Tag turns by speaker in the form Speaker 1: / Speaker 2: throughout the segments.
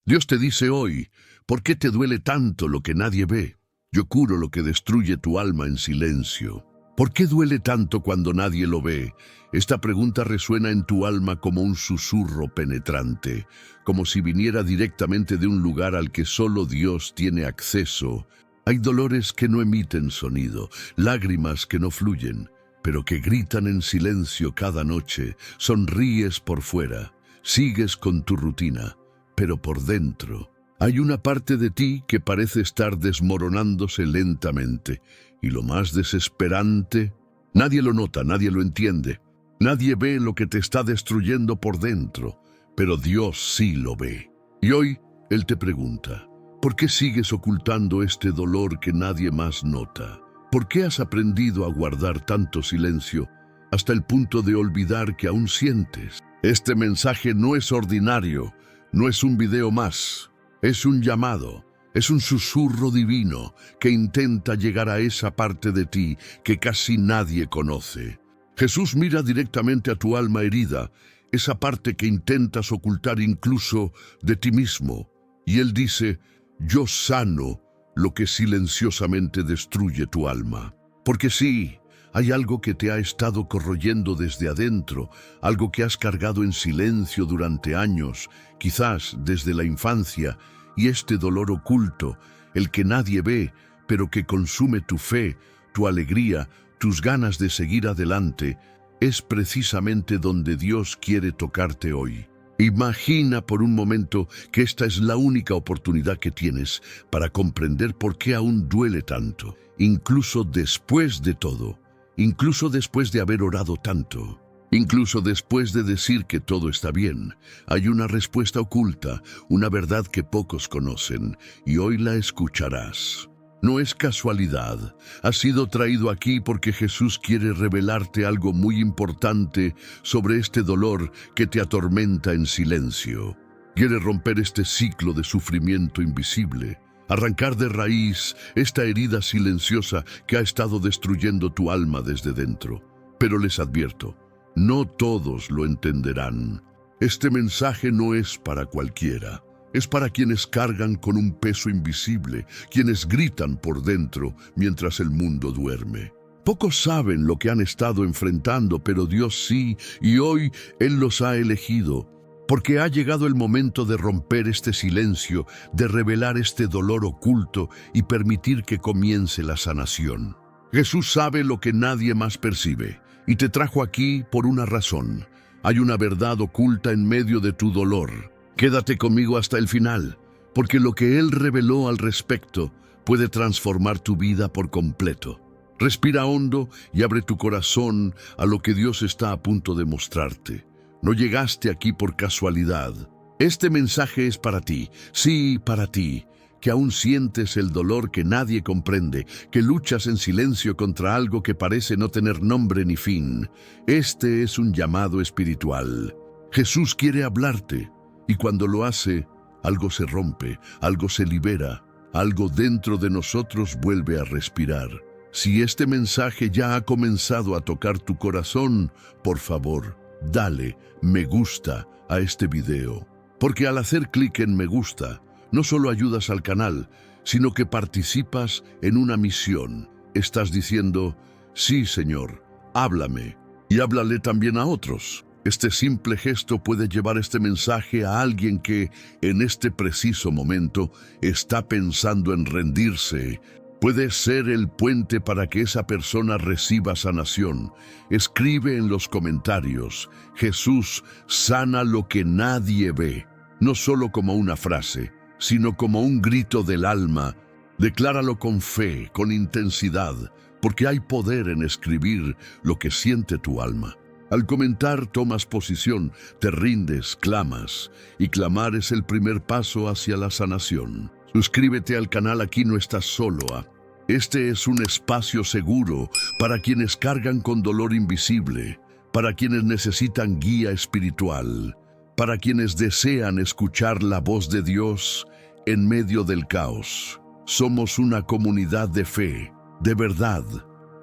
Speaker 1: Dios te dice hoy, ¿por qué te duele tanto lo que nadie ve? Yo curo lo que destruye tu alma en silencio. ¿Por qué duele tanto cuando nadie lo ve? Esta pregunta resuena en tu alma como un susurro penetrante, como si viniera directamente de un lugar al que solo Dios tiene acceso. Hay dolores que no emiten sonido, lágrimas que no fluyen, pero que gritan en silencio cada noche. Sonríes por fuera, sigues con tu rutina, pero por dentro hay una parte de ti que parece estar desmoronándose lentamente. Y lo más desesperante, nadie lo nota, nadie lo entiende. Nadie ve lo que te está destruyendo por dentro, pero Dios sí lo ve. Y hoy Él te pregunta, ¿por qué sigues ocultando este dolor que nadie más nota? ¿Por qué has aprendido a guardar tanto silencio hasta el punto de olvidar que aún sientes? Este mensaje no es ordinario, no es un video más, es un llamado. Es un susurro divino que intenta llegar a esa parte de ti que casi nadie conoce. Jesús mira directamente a tu alma herida, esa parte que intentas ocultar incluso de ti mismo. Y Él dice, yo sano lo que silenciosamente destruye tu alma. Porque sí, hay algo que te ha estado corroyendo desde adentro, algo que has cargado en silencio durante años, quizás desde la infancia. Y este dolor oculto, el que nadie ve, pero que consume tu fe, tu alegría, tus ganas de seguir adelante, es precisamente donde Dios quiere tocarte hoy. Imagina por un momento que esta es la única oportunidad que tienes para comprender por qué aún duele tanto, incluso después de todo, incluso después de haber orado tanto. Incluso después de decir que todo está bien, hay una respuesta oculta, una verdad que pocos conocen, y hoy la escucharás. No es casualidad, has sido traído aquí porque Jesús quiere revelarte algo muy importante sobre este dolor que te atormenta en silencio. Quiere romper este ciclo de sufrimiento invisible, arrancar de raíz esta herida silenciosa que ha estado destruyendo tu alma desde dentro. Pero les advierto, no todos lo entenderán. Este mensaje no es para cualquiera. Es para quienes cargan con un peso invisible, quienes gritan por dentro mientras el mundo duerme. Pocos saben lo que han estado enfrentando, pero Dios sí, y hoy Él los ha elegido. Porque ha llegado el momento de romper este silencio, de revelar este dolor oculto y permitir que comience la sanación. Jesús sabe lo que nadie más percibe. Y te trajo aquí por una razón. Hay una verdad oculta en medio de tu dolor. Quédate conmigo hasta el final, porque lo que Él reveló al respecto puede transformar tu vida por completo. Respira hondo y abre tu corazón a lo que Dios está a punto de mostrarte. No llegaste aquí por casualidad. Este mensaje es para ti, sí, para ti, que aún sientes el dolor que nadie comprende, que luchas en silencio contra algo que parece no tener nombre ni fin. Este es un llamado espiritual. Jesús quiere hablarte, y cuando lo hace, algo se rompe, algo se libera, algo dentro de nosotros vuelve a respirar. Si este mensaje ya ha comenzado a tocar tu corazón, por favor, dale me gusta a este video. Porque al hacer clic en me gusta, no solo ayudas al canal, sino que participas en una misión. Estás diciendo, sí, Señor, háblame, y háblale también a otros. Este simple gesto puede llevar este mensaje a alguien que, en este preciso momento, está pensando en rendirse. Puede ser el puente para que esa persona reciba sanación. Escribe en los comentarios, Jesús sana lo que nadie ve, no solo como una frase, sino como un grito del alma. Decláralo con fe, con intensidad, porque hay poder en escribir lo que siente tu alma. Al comentar tomas posición, te rindes, clamas, y clamar es el primer paso hacia la sanación. Suscríbete al canal, aquí no estás solo. Este es un espacio seguro para quienes cargan con dolor invisible, para quienes necesitan guía espiritual, para quienes desean escuchar la voz de Dios en medio del caos. Somos una comunidad de fe, de verdad,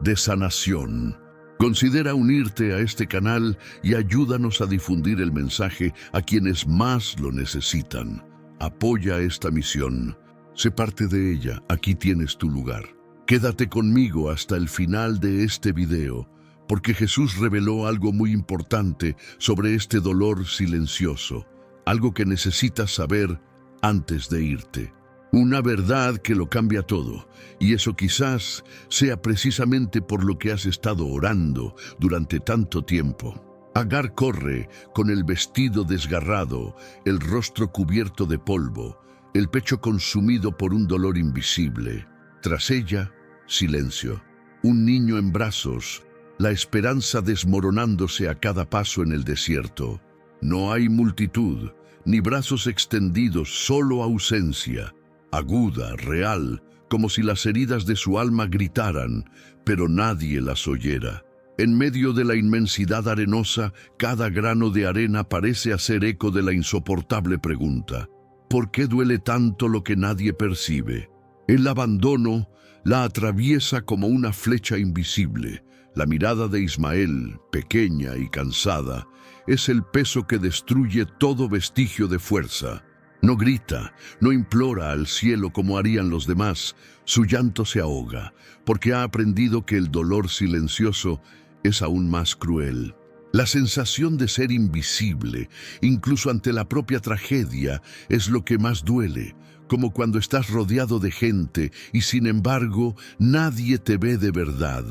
Speaker 1: de sanación. Considera unirte a este canal y ayúdanos a difundir el mensaje a quienes más lo necesitan. apoya esta misión. Sé parte de ella, aquí tienes tu lugar. Quédate conmigo hasta el final de este video, porque Jesús reveló algo muy importante sobre este dolor silencioso, algo que necesitas saber antes de irte. Una verdad que lo cambia todo, y eso quizás sea precisamente por lo que has estado orando durante tanto tiempo. Agar corre con el vestido desgarrado, el rostro cubierto de polvo, el pecho consumido por un dolor invisible. Tras ella, silencio. Un niño en brazos, la esperanza desmoronándose a cada paso en el desierto. No hay multitud, ni brazos extendidos, solo ausencia, aguda, real, como si las heridas de su alma gritaran, pero nadie las oyera. En medio de la inmensidad arenosa, cada grano de arena parece hacer eco de la insoportable pregunta: ¿por qué duele tanto lo que nadie percibe? El abandono la atraviesa como una flecha invisible. La mirada de Ismael, pequeña y cansada, es el peso que destruye todo vestigio de fuerza. No grita, no implora al cielo como harían los demás. Su llanto se ahoga, porque ha aprendido que el dolor silencioso es aún más cruel. La sensación de ser invisible, incluso ante la propia tragedia, es lo que más duele, como cuando estás rodeado de gente y sin embargo nadie te ve de verdad.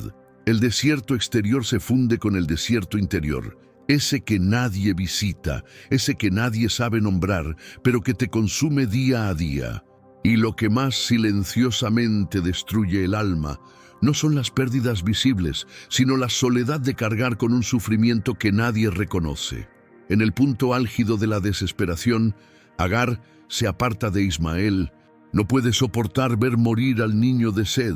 Speaker 1: El desierto exterior se funde con el desierto interior, ese que nadie visita, ese que nadie sabe nombrar, pero que te consume día a día. Y lo que más silenciosamente destruye el alma no son las pérdidas visibles, sino la soledad de cargar con un sufrimiento que nadie reconoce. En el punto álgido de la desesperación, Agar se aparta de Ismael. No puede soportar ver morir al niño de sed.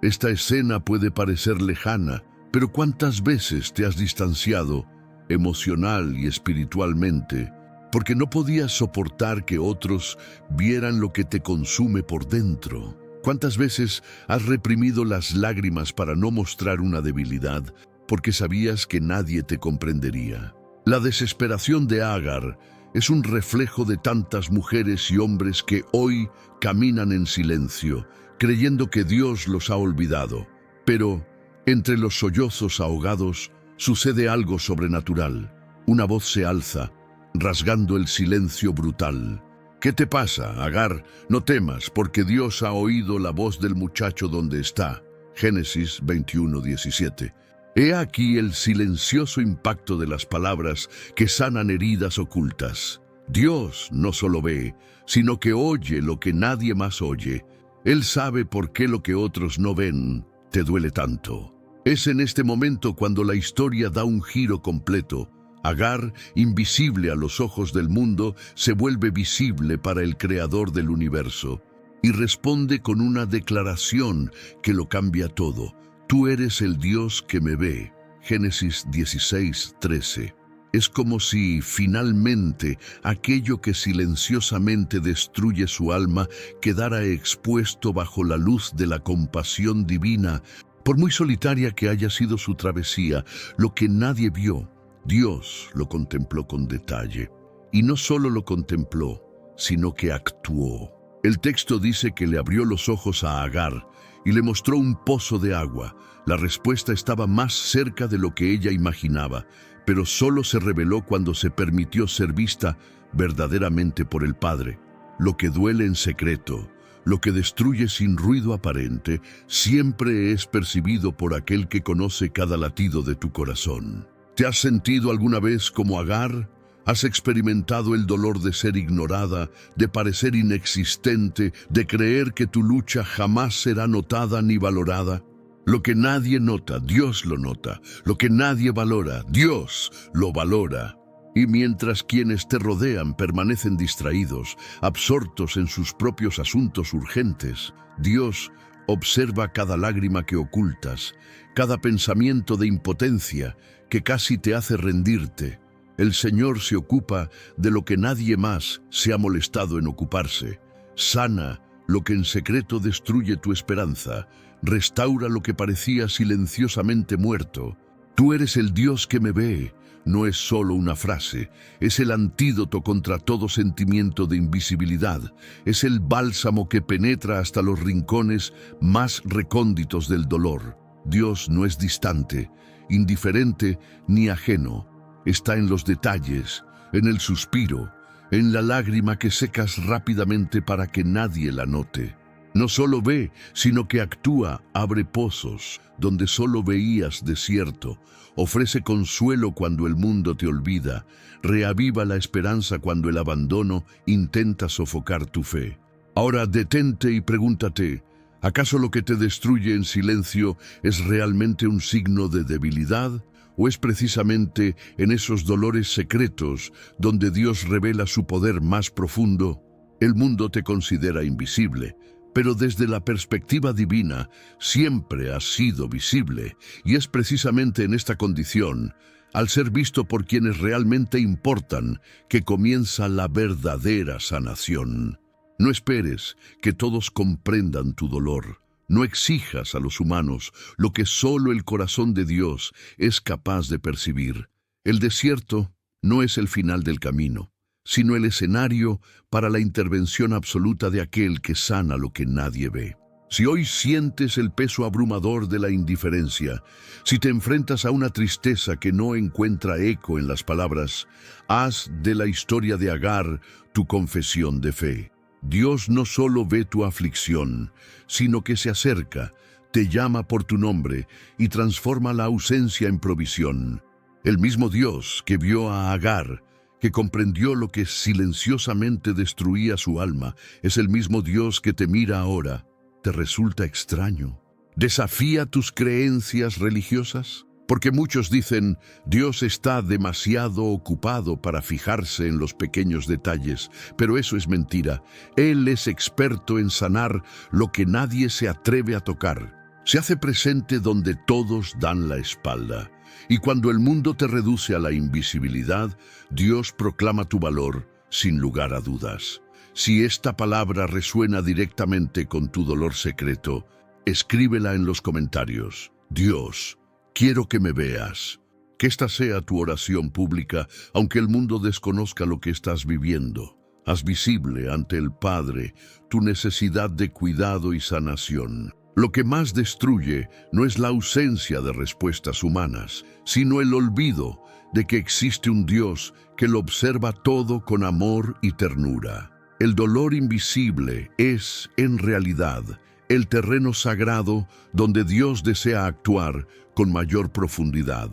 Speaker 1: Esta escena puede parecer lejana, pero ¿cuántas veces te has distanciado, emocional y espiritualmente, porque no podías soportar que otros vieran lo que te consume por dentro? ¿Cuántas veces has reprimido las lágrimas para no mostrar una debilidad, porque sabías que nadie te comprendería? La desesperación de Agar es un reflejo de tantas mujeres y hombres que hoy caminan en silencio, creyendo que Dios los ha olvidado. Pero, entre los sollozos ahogados, sucede algo sobrenatural. Una voz se alza, rasgando el silencio brutal. ¿Qué te pasa, Agar? No temas, porque Dios ha oído la voz del muchacho donde está. Génesis 21:17. He aquí el silencioso impacto de las palabras que sanan heridas ocultas. Dios no solo ve, sino que oye lo que nadie más oye. Él sabe por qué lo que otros no ven te duele tanto. Es en este momento cuando la historia da un giro completo. Agar, invisible a los ojos del mundo, se vuelve visible para el Creador del universo y responde con una declaración que lo cambia todo. Tú eres el Dios que me ve. Génesis 16:13. Es como si, finalmente, aquello que silenciosamente destruye su alma quedara expuesto bajo la luz de la compasión divina. Por muy solitaria que haya sido su travesía, lo que nadie vio, Dios lo contempló con detalle. Y no solo lo contempló, sino que actuó. El texto dice que le abrió los ojos a Agar y le mostró un pozo de agua. La respuesta estaba más cerca de lo que ella imaginaba, pero solo se reveló cuando se permitió ser vista verdaderamente por el Padre. Lo que duele en secreto, lo que destruye sin ruido aparente, siempre es percibido por aquel que conoce cada latido de tu corazón. ¿Te has sentido alguna vez como Agar? ¿Has experimentado el dolor de ser ignorada, de parecer inexistente, de creer que tu lucha jamás será notada ni valorada? Lo que nadie nota, Dios lo nota. Lo que nadie valora, Dios lo valora. Y mientras quienes te rodean permanecen distraídos, absortos en sus propios asuntos urgentes, Dios observa cada lágrima que ocultas, cada pensamiento de impotencia que casi te hace rendirte. El Señor se ocupa de lo que nadie más se ha molestado en ocuparse. Sana lo que en secreto destruye tu esperanza. Restaura lo que parecía silenciosamente muerto. Tú eres el Dios que me ve. no es solo una frase, es el antídoto contra todo sentimiento de invisibilidad, es el bálsamo que penetra hasta los rincones más recónditos del dolor. Dios no es distante, indiferente ni ajeno. Está en los detalles, en el suspiro, en la lágrima que secas rápidamente para que nadie la note. No solo ve, sino que actúa, abre pozos donde solo veías desierto, ofrece consuelo cuando el mundo te olvida, reaviva la esperanza cuando el abandono intenta sofocar tu fe. Ahora detente y pregúntate, ¿acaso lo que te destruye en silencio es realmente un signo de debilidad? ¿O es precisamente en esos dolores secretos donde Dios revela su poder más profundo? El mundo te considera invisible, pero desde la perspectiva divina siempre has sido visible, y es precisamente en esta condición, al ser visto por quienes realmente importan, que comienza la verdadera sanación. No esperes que todos comprendan tu dolor. No exijas a los humanos lo que solo el corazón de Dios es capaz de percibir. El desierto no es el final del camino, sino el escenario para la intervención absoluta de aquel que sana lo que nadie ve. Si hoy sientes el peso abrumador de la indiferencia, si te enfrentas a una tristeza que no encuentra eco en las palabras, haz de la historia de Agar tu confesión de fe. Dios no solo ve tu aflicción, sino que se acerca, te llama por tu nombre y transforma la ausencia en provisión. El mismo Dios que vio a Agar, que comprendió lo que silenciosamente destruía su alma, es el mismo Dios que te mira ahora. ¿Te resulta extraño? ¿Desafía tus creencias religiosas? Porque muchos dicen, Dios está demasiado ocupado para fijarse en los pequeños detalles, pero eso es mentira. Él es experto en sanar lo que nadie se atreve a tocar. Se hace presente donde todos dan la espalda. Y cuando el mundo te reduce a la invisibilidad, Dios proclama tu valor sin lugar a dudas. Si esta palabra resuena directamente con tu dolor secreto, escríbela en los comentarios. Dios, quiero que me veas. Que esta sea tu oración pública, aunque el mundo desconozca lo que estás viviendo. Haz visible ante el Padre tu necesidad de cuidado y sanación. Lo que más destruye no es la ausencia de respuestas humanas, sino el olvido de que existe un Dios que lo observa todo con amor y ternura. El dolor invisible es, en realidad, el terreno sagrado donde Dios desea actuar con mayor profundidad.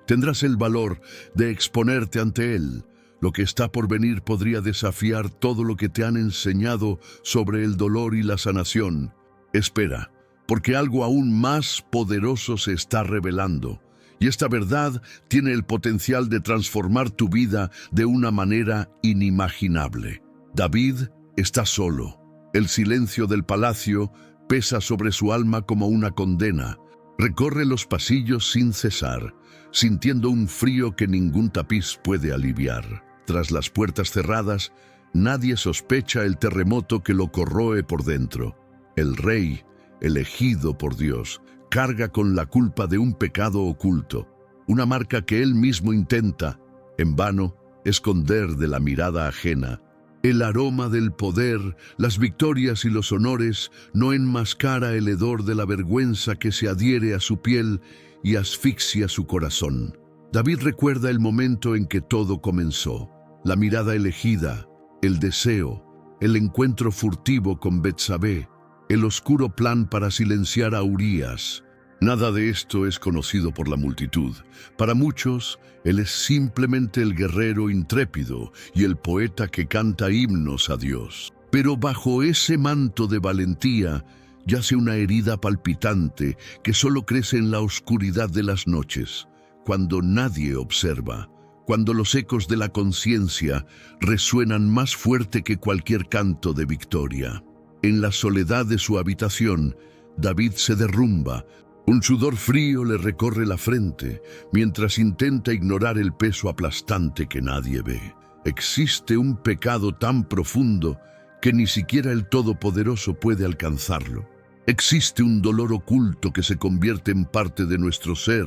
Speaker 1: Tendrás el valor de exponerte ante Él. Lo que está por venir podría desafiar todo lo que te han enseñado sobre el dolor y la sanación. Espera, porque algo aún más poderoso se está revelando, y esta verdad tiene el potencial de transformar tu vida de una manera inimaginable. David está solo. El silencio del palacio pesa sobre su alma como una condena. Recorre los pasillos sin cesar, sintiendo un frío que ningún tapiz puede aliviar. Tras las puertas cerradas, nadie sospecha el terremoto que lo corroe por dentro. El rey, elegido por Dios, carga con la culpa de un pecado oculto, una marca que él mismo intenta, en vano, esconder de la mirada ajena. El aroma del poder, las victorias y los honores no enmascara el hedor de la vergüenza que se adhiere a su piel y asfixia su corazón. David recuerda el momento en que todo comenzó, la mirada elegida, el deseo, el encuentro furtivo con Betsabé, el oscuro plan para silenciar a Urías. Nada de esto es conocido por la multitud. Para muchos, él es simplemente el guerrero intrépido y el poeta que canta himnos a Dios. Pero bajo ese manto de valentía yace una herida palpitante que solo crece en la oscuridad de las noches, cuando nadie observa, cuando los ecos de la conciencia resuenan más fuerte que cualquier canto de victoria. En la soledad de su habitación, David se derrumba. Un sudor frío le recorre la frente, mientras intenta ignorar el peso aplastante que nadie ve. Existe un pecado tan profundo que ni siquiera el Todopoderoso puede alcanzarlo. Existe un dolor oculto que se convierte en parte de nuestro ser,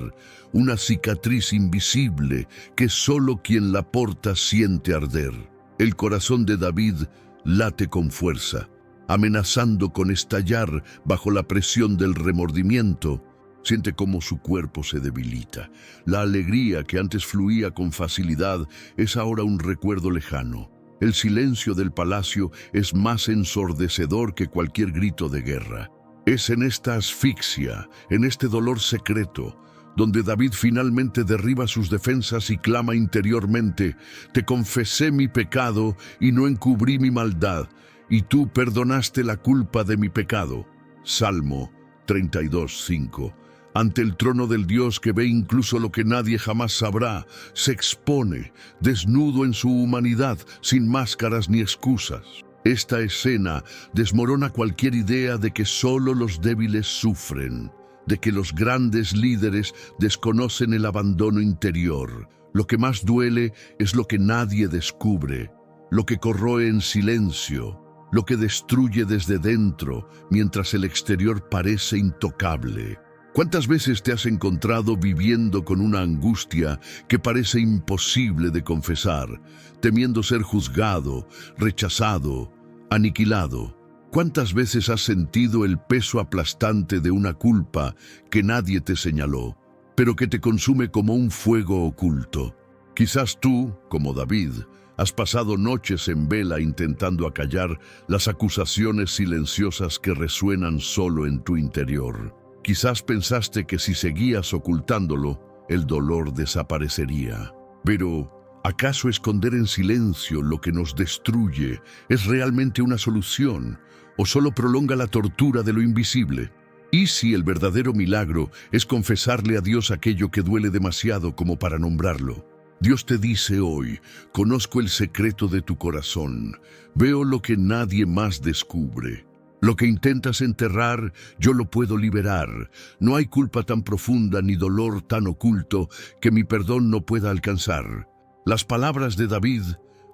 Speaker 1: una cicatriz invisible que solo quien la porta siente arder. El corazón de David late con fuerza, amenazando con estallar bajo la presión del remordimiento. Siente cómo su cuerpo se debilita. La alegría que antes fluía con facilidad es ahora un recuerdo lejano. El silencio del palacio es más ensordecedor que cualquier grito de guerra. Es en esta asfixia, en este dolor secreto, donde David finalmente derriba sus defensas y clama interiormente: «Te confesé mi pecado y no encubrí mi maldad, y tú perdonaste la culpa de mi pecado». Salmo 32:5. Ante el trono del Dios que ve incluso lo que nadie jamás sabrá, se expone, desnudo en su humanidad, sin máscaras ni excusas. Esta escena desmorona cualquier idea de que solo los débiles sufren, de que los grandes líderes desconocen el abandono interior. Lo que más duele es lo que nadie descubre, lo que corroe en silencio, lo que destruye desde dentro, mientras el exterior parece intocable. ¿Cuántas veces te has encontrado viviendo con una angustia que parece imposible de confesar, temiendo ser juzgado, rechazado, aniquilado? ¿Cuántas veces has sentido el peso aplastante de una culpa que nadie te señaló, pero que te consume como un fuego oculto? Quizás tú, como David, has pasado noches en vela intentando acallar las acusaciones silenciosas que resuenan solo en tu interior. Quizás pensaste que si seguías ocultándolo, el dolor desaparecería. Pero, ¿acaso esconder en silencio lo que nos destruye es realmente una solución, o solo prolonga la tortura de lo invisible? ¿Y si el verdadero milagro es confesarle a Dios aquello que duele demasiado como para nombrarlo? Dios te dice hoy: conozco el secreto de tu corazón, veo lo que nadie más descubre. Lo que intentas enterrar, yo lo puedo liberar. No hay culpa tan profunda ni dolor tan oculto que mi perdón no pueda alcanzar. Las palabras de David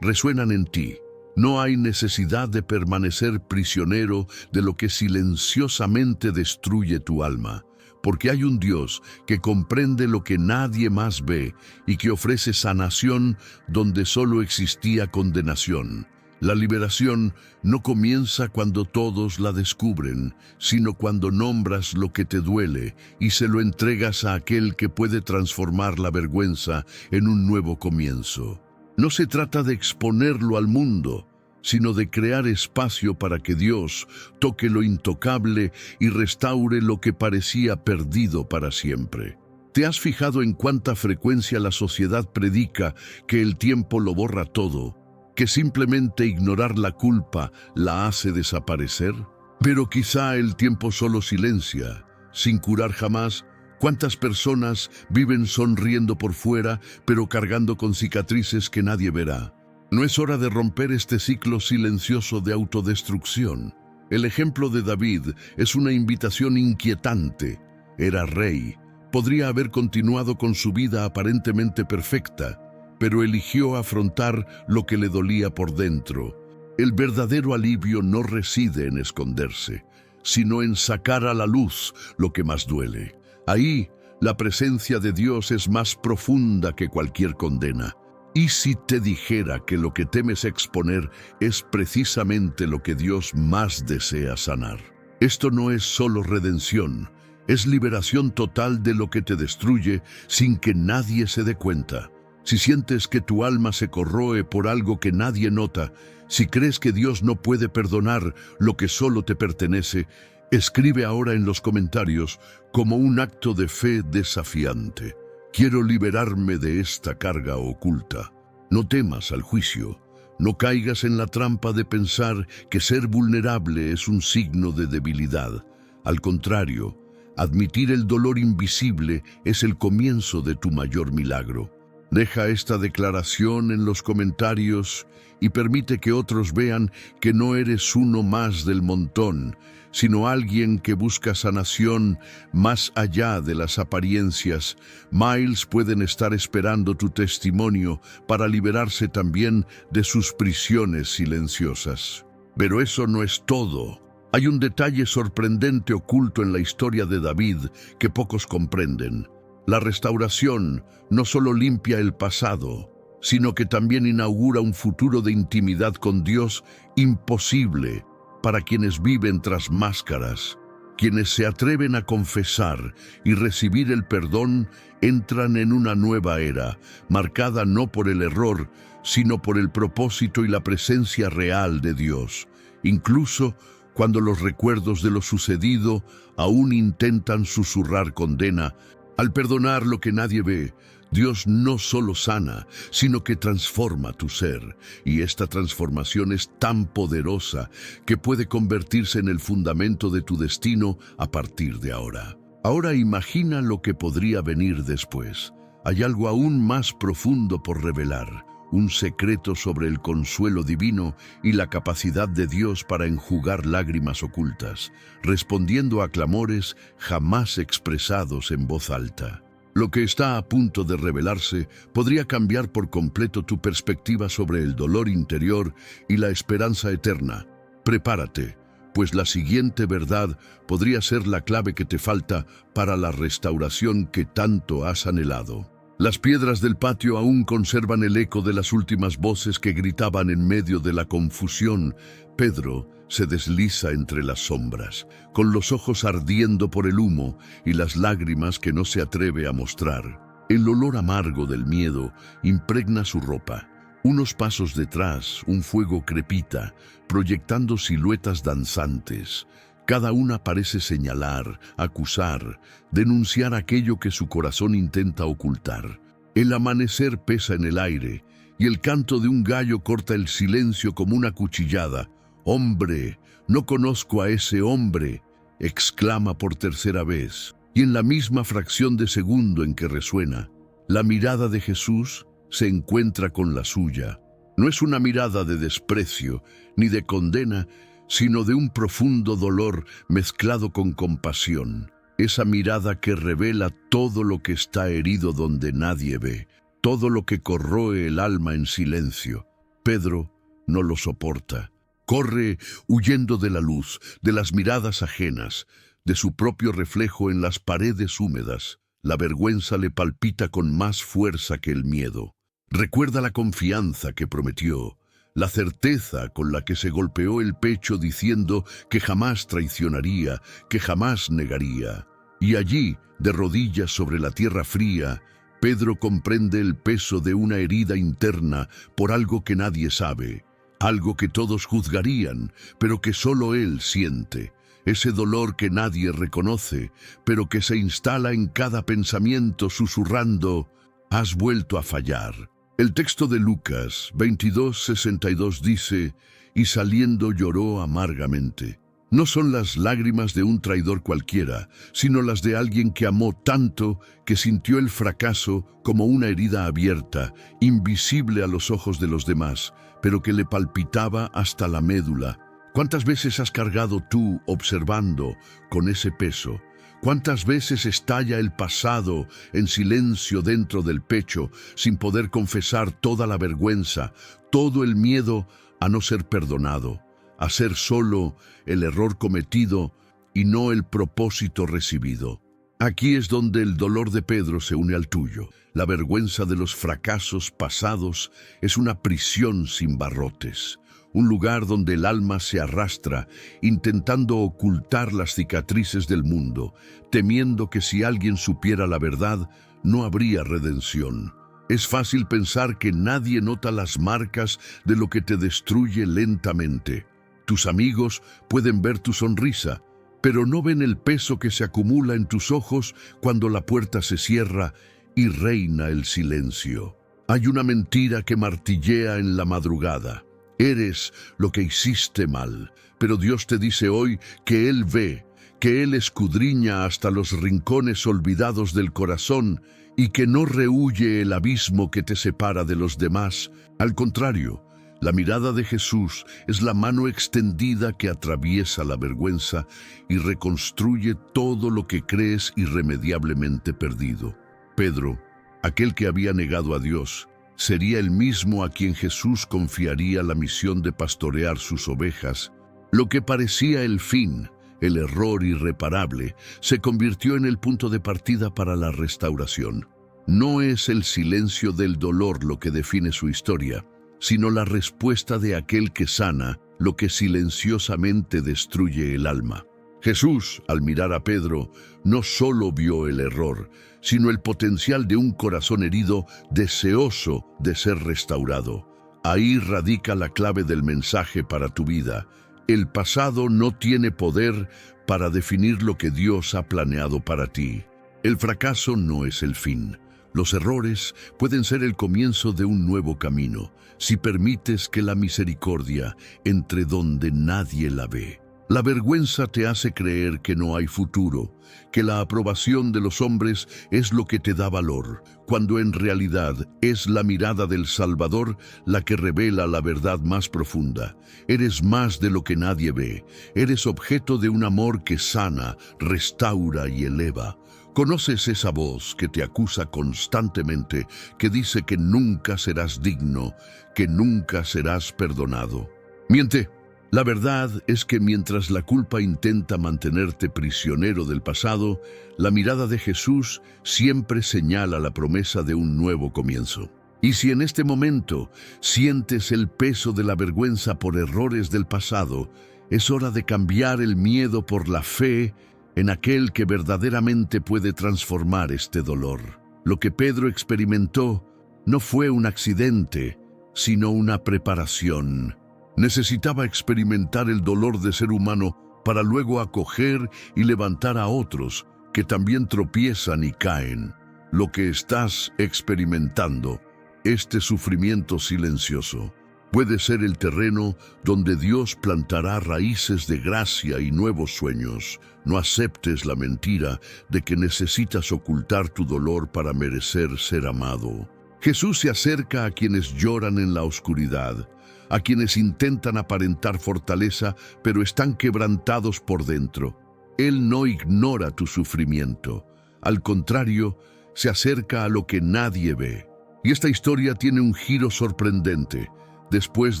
Speaker 1: resuenan en ti. No hay necesidad de permanecer prisionero de lo que silenciosamente destruye tu alma, porque hay un Dios que comprende lo que nadie más ve y que ofrece sanación donde solo existía condenación. La liberación no comienza cuando todos la descubren, sino cuando nombras lo que te duele y se lo entregas a aquel que puede transformar la vergüenza en un nuevo comienzo. No se trata de exponerlo al mundo, sino de crear espacio para que Dios toque lo intocable y restaure lo que parecía perdido para siempre. ¿Te has fijado en cuánta frecuencia la sociedad predica que el tiempo lo borra todo, que simplemente ignorar la culpa la hace desaparecer? Pero quizá el tiempo solo silencia, sin curar jamás. ¿Cuántas personas viven sonriendo por fuera, pero cargando con cicatrices que nadie verá? ¿No es hora de romper este ciclo silencioso de autodestrucción? El ejemplo de David es una invitación inquietante. Era rey, podría haber continuado con su vida aparentemente perfecta, pero eligió afrontar lo que le dolía por dentro. El verdadero alivio no reside en esconderse, sino en sacar a la luz lo que más duele. Ahí, la presencia de Dios es más profunda que cualquier condena. ¿Y si te dijera que lo que temes exponer es precisamente lo que Dios más desea sanar? Esto no es solo redención, es liberación total de lo que te destruye sin que nadie se dé cuenta. Si sientes que tu alma se corroe por algo que nadie nota, si crees que Dios no puede perdonar lo que solo te pertenece, escribe ahora en los comentarios como un acto de fe desafiante: quiero liberarme de esta carga oculta. No temas al juicio. No caigas en la trampa de pensar que ser vulnerable es un signo de debilidad. Al contrario, admitir el dolor invisible es el comienzo de tu mayor milagro. Deja esta declaración en los comentarios y permite que otros vean que no eres uno más del montón, sino alguien que busca sanación más allá de las apariencias. Miles pueden estar esperando tu testimonio para liberarse también de sus prisiones silenciosas. Pero eso no es todo. Hay un detalle sorprendente oculto en la historia de David que pocos comprenden. La restauración no solo limpia el pasado, sino que también inaugura un futuro de intimidad con Dios imposible para quienes viven tras máscaras. Quienes se atreven a confesar y recibir el perdón entran en una nueva era, marcada no por el error, sino por el propósito y la presencia real de Dios, incluso cuando los recuerdos de lo sucedido aún intentan susurrar condena. Al perdonar lo que nadie ve, Dios no solo sana, sino que transforma tu ser, y esta transformación es tan poderosa que puede convertirse en el fundamento de tu destino a partir de ahora. Ahora imagina lo que podría venir después. Hay algo aún más profundo por revelar, un secreto sobre el consuelo divino y la capacidad de Dios para enjugar lágrimas ocultas, respondiendo a clamores jamás expresados en voz alta. Lo que está a punto de revelarse podría cambiar por completo tu perspectiva sobre el dolor interior y la esperanza eterna. Prepárate, pues la siguiente verdad podría ser la clave que te falta para la restauración que tanto has anhelado. Las piedras del patio aún conservan el eco de las últimas voces que gritaban en medio de la confusión. Pedro se desliza entre las sombras, con los ojos ardiendo por el humo y las lágrimas que no se atreve a mostrar. El olor amargo del miedo impregna su ropa. Unos pasos detrás, un fuego crepita, proyectando siluetas danzantes. Cada una parece señalar, acusar, denunciar aquello que su corazón intenta ocultar. El amanecer pesa en el aire, y el canto de un gallo corta el silencio como una cuchillada. «Hombre, no conozco a ese hombre», exclama por tercera vez, y en la misma fracción de segundo en que resuena, la mirada de Jesús se encuentra con la suya. No es una mirada de desprecio ni de condena, sino de un profundo dolor mezclado con compasión. Esa mirada que revela todo lo que está herido donde nadie ve, todo lo que corroe el alma en silencio. Pedro no lo soporta. Corre huyendo de la luz, de las miradas ajenas, de su propio reflejo en las paredes húmedas. La vergüenza le palpita con más fuerza que el miedo. Recuerda la confianza que prometió, la certeza con la que se golpeó el pecho diciendo que jamás traicionaría, que jamás negaría. Y allí, de rodillas sobre la tierra fría, Pedro comprende el peso de una herida interna por algo que nadie sabe, algo que todos juzgarían, pero que solo él siente. Ese dolor que nadie reconoce, pero que se instala en cada pensamiento susurrando: «Has vuelto a fallar». El texto de Lucas 22:62 dice: «Y saliendo lloró amargamente». No son las lágrimas de un traidor cualquiera, sino las de alguien que amó tanto que sintió el fracaso como una herida abierta, invisible a los ojos de los demás, pero que le palpitaba hasta la médula. ¿Cuántas veces has cargado tú observando con ese peso? ¿Cuántas veces estalla el pasado en silencio dentro del pecho, sin poder confesar toda la vergüenza, todo el miedo a no ser perdonado, a ser solo el error cometido y no el propósito recibido? Aquí es donde el dolor de Pedro se une al tuyo. La vergüenza de los fracasos pasados es una prisión sin barrotes, un lugar donde el alma se arrastra, intentando ocultar las cicatrices del mundo, temiendo que si alguien supiera la verdad, no habría redención. Es fácil pensar que nadie nota las marcas de lo que te destruye lentamente. Tus amigos pueden ver tu sonrisa, pero no ven el peso que se acumula en tus ojos cuando la puerta se cierra y reina el silencio. Hay una mentira que martillea en la madrugada. Eres lo que hiciste mal, pero Dios te dice hoy que Él ve, que Él escudriña hasta los rincones olvidados del corazón y que no rehúye el abismo que te separa de los demás. Al contrario, la mirada de Jesús es la mano extendida que atraviesa la vergüenza y reconstruye todo lo que crees irremediablemente perdido. Pedro, aquel que había negado a Dios, sería el mismo a quien Jesús confiaría la misión de pastorear sus ovejas. Lo que parecía el fin, el error irreparable, se convirtió en el punto de partida para la restauración. No es el silencio del dolor lo que define su historia, sino la respuesta de aquel que sana lo que silenciosamente destruye el alma. Jesús, al mirar a Pedro, no solo vio el error, sino el potencial de un corazón herido deseoso de ser restaurado. Ahí radica la clave del mensaje para tu vida. El pasado no tiene poder para definir lo que Dios ha planeado para ti. El fracaso no es el fin. Los errores pueden ser el comienzo de un nuevo camino, si permites que la misericordia entre donde nadie la ve. La vergüenza te hace creer que no hay futuro, que la aprobación de los hombres es lo que te da valor, cuando en realidad es la mirada del Salvador la que revela la verdad más profunda. Eres más de lo que nadie ve. Eres objeto de un amor que sana, restaura y eleva. ¿Conoces esa voz que te acusa constantemente, que dice que nunca serás digno, que nunca serás perdonado? Miente. La verdad es que mientras la culpa intenta mantenerte prisionero del pasado, la mirada de Jesús siempre señala la promesa de un nuevo comienzo. Y si en este momento sientes el peso de la vergüenza por errores del pasado, es hora de cambiar el miedo por la fe en aquel que verdaderamente puede transformar este dolor. Lo que Pedro experimentó no fue un accidente, sino una preparación. Necesitaba experimentar el dolor de ser humano para luego acoger y levantar a otros que también tropiezan y caen. Lo que estás experimentando, este sufrimiento silencioso, puede ser el terreno donde Dios plantará raíces de gracia y nuevos sueños. No aceptes la mentira de que necesitas ocultar tu dolor para merecer ser amado. Jesús se acerca a quienes lloran en la oscuridad, a quienes intentan aparentar fortaleza, pero están quebrantados por dentro. Él no ignora tu sufrimiento. Al contrario, se acerca a lo que nadie ve. Y esta historia tiene un giro sorprendente. Después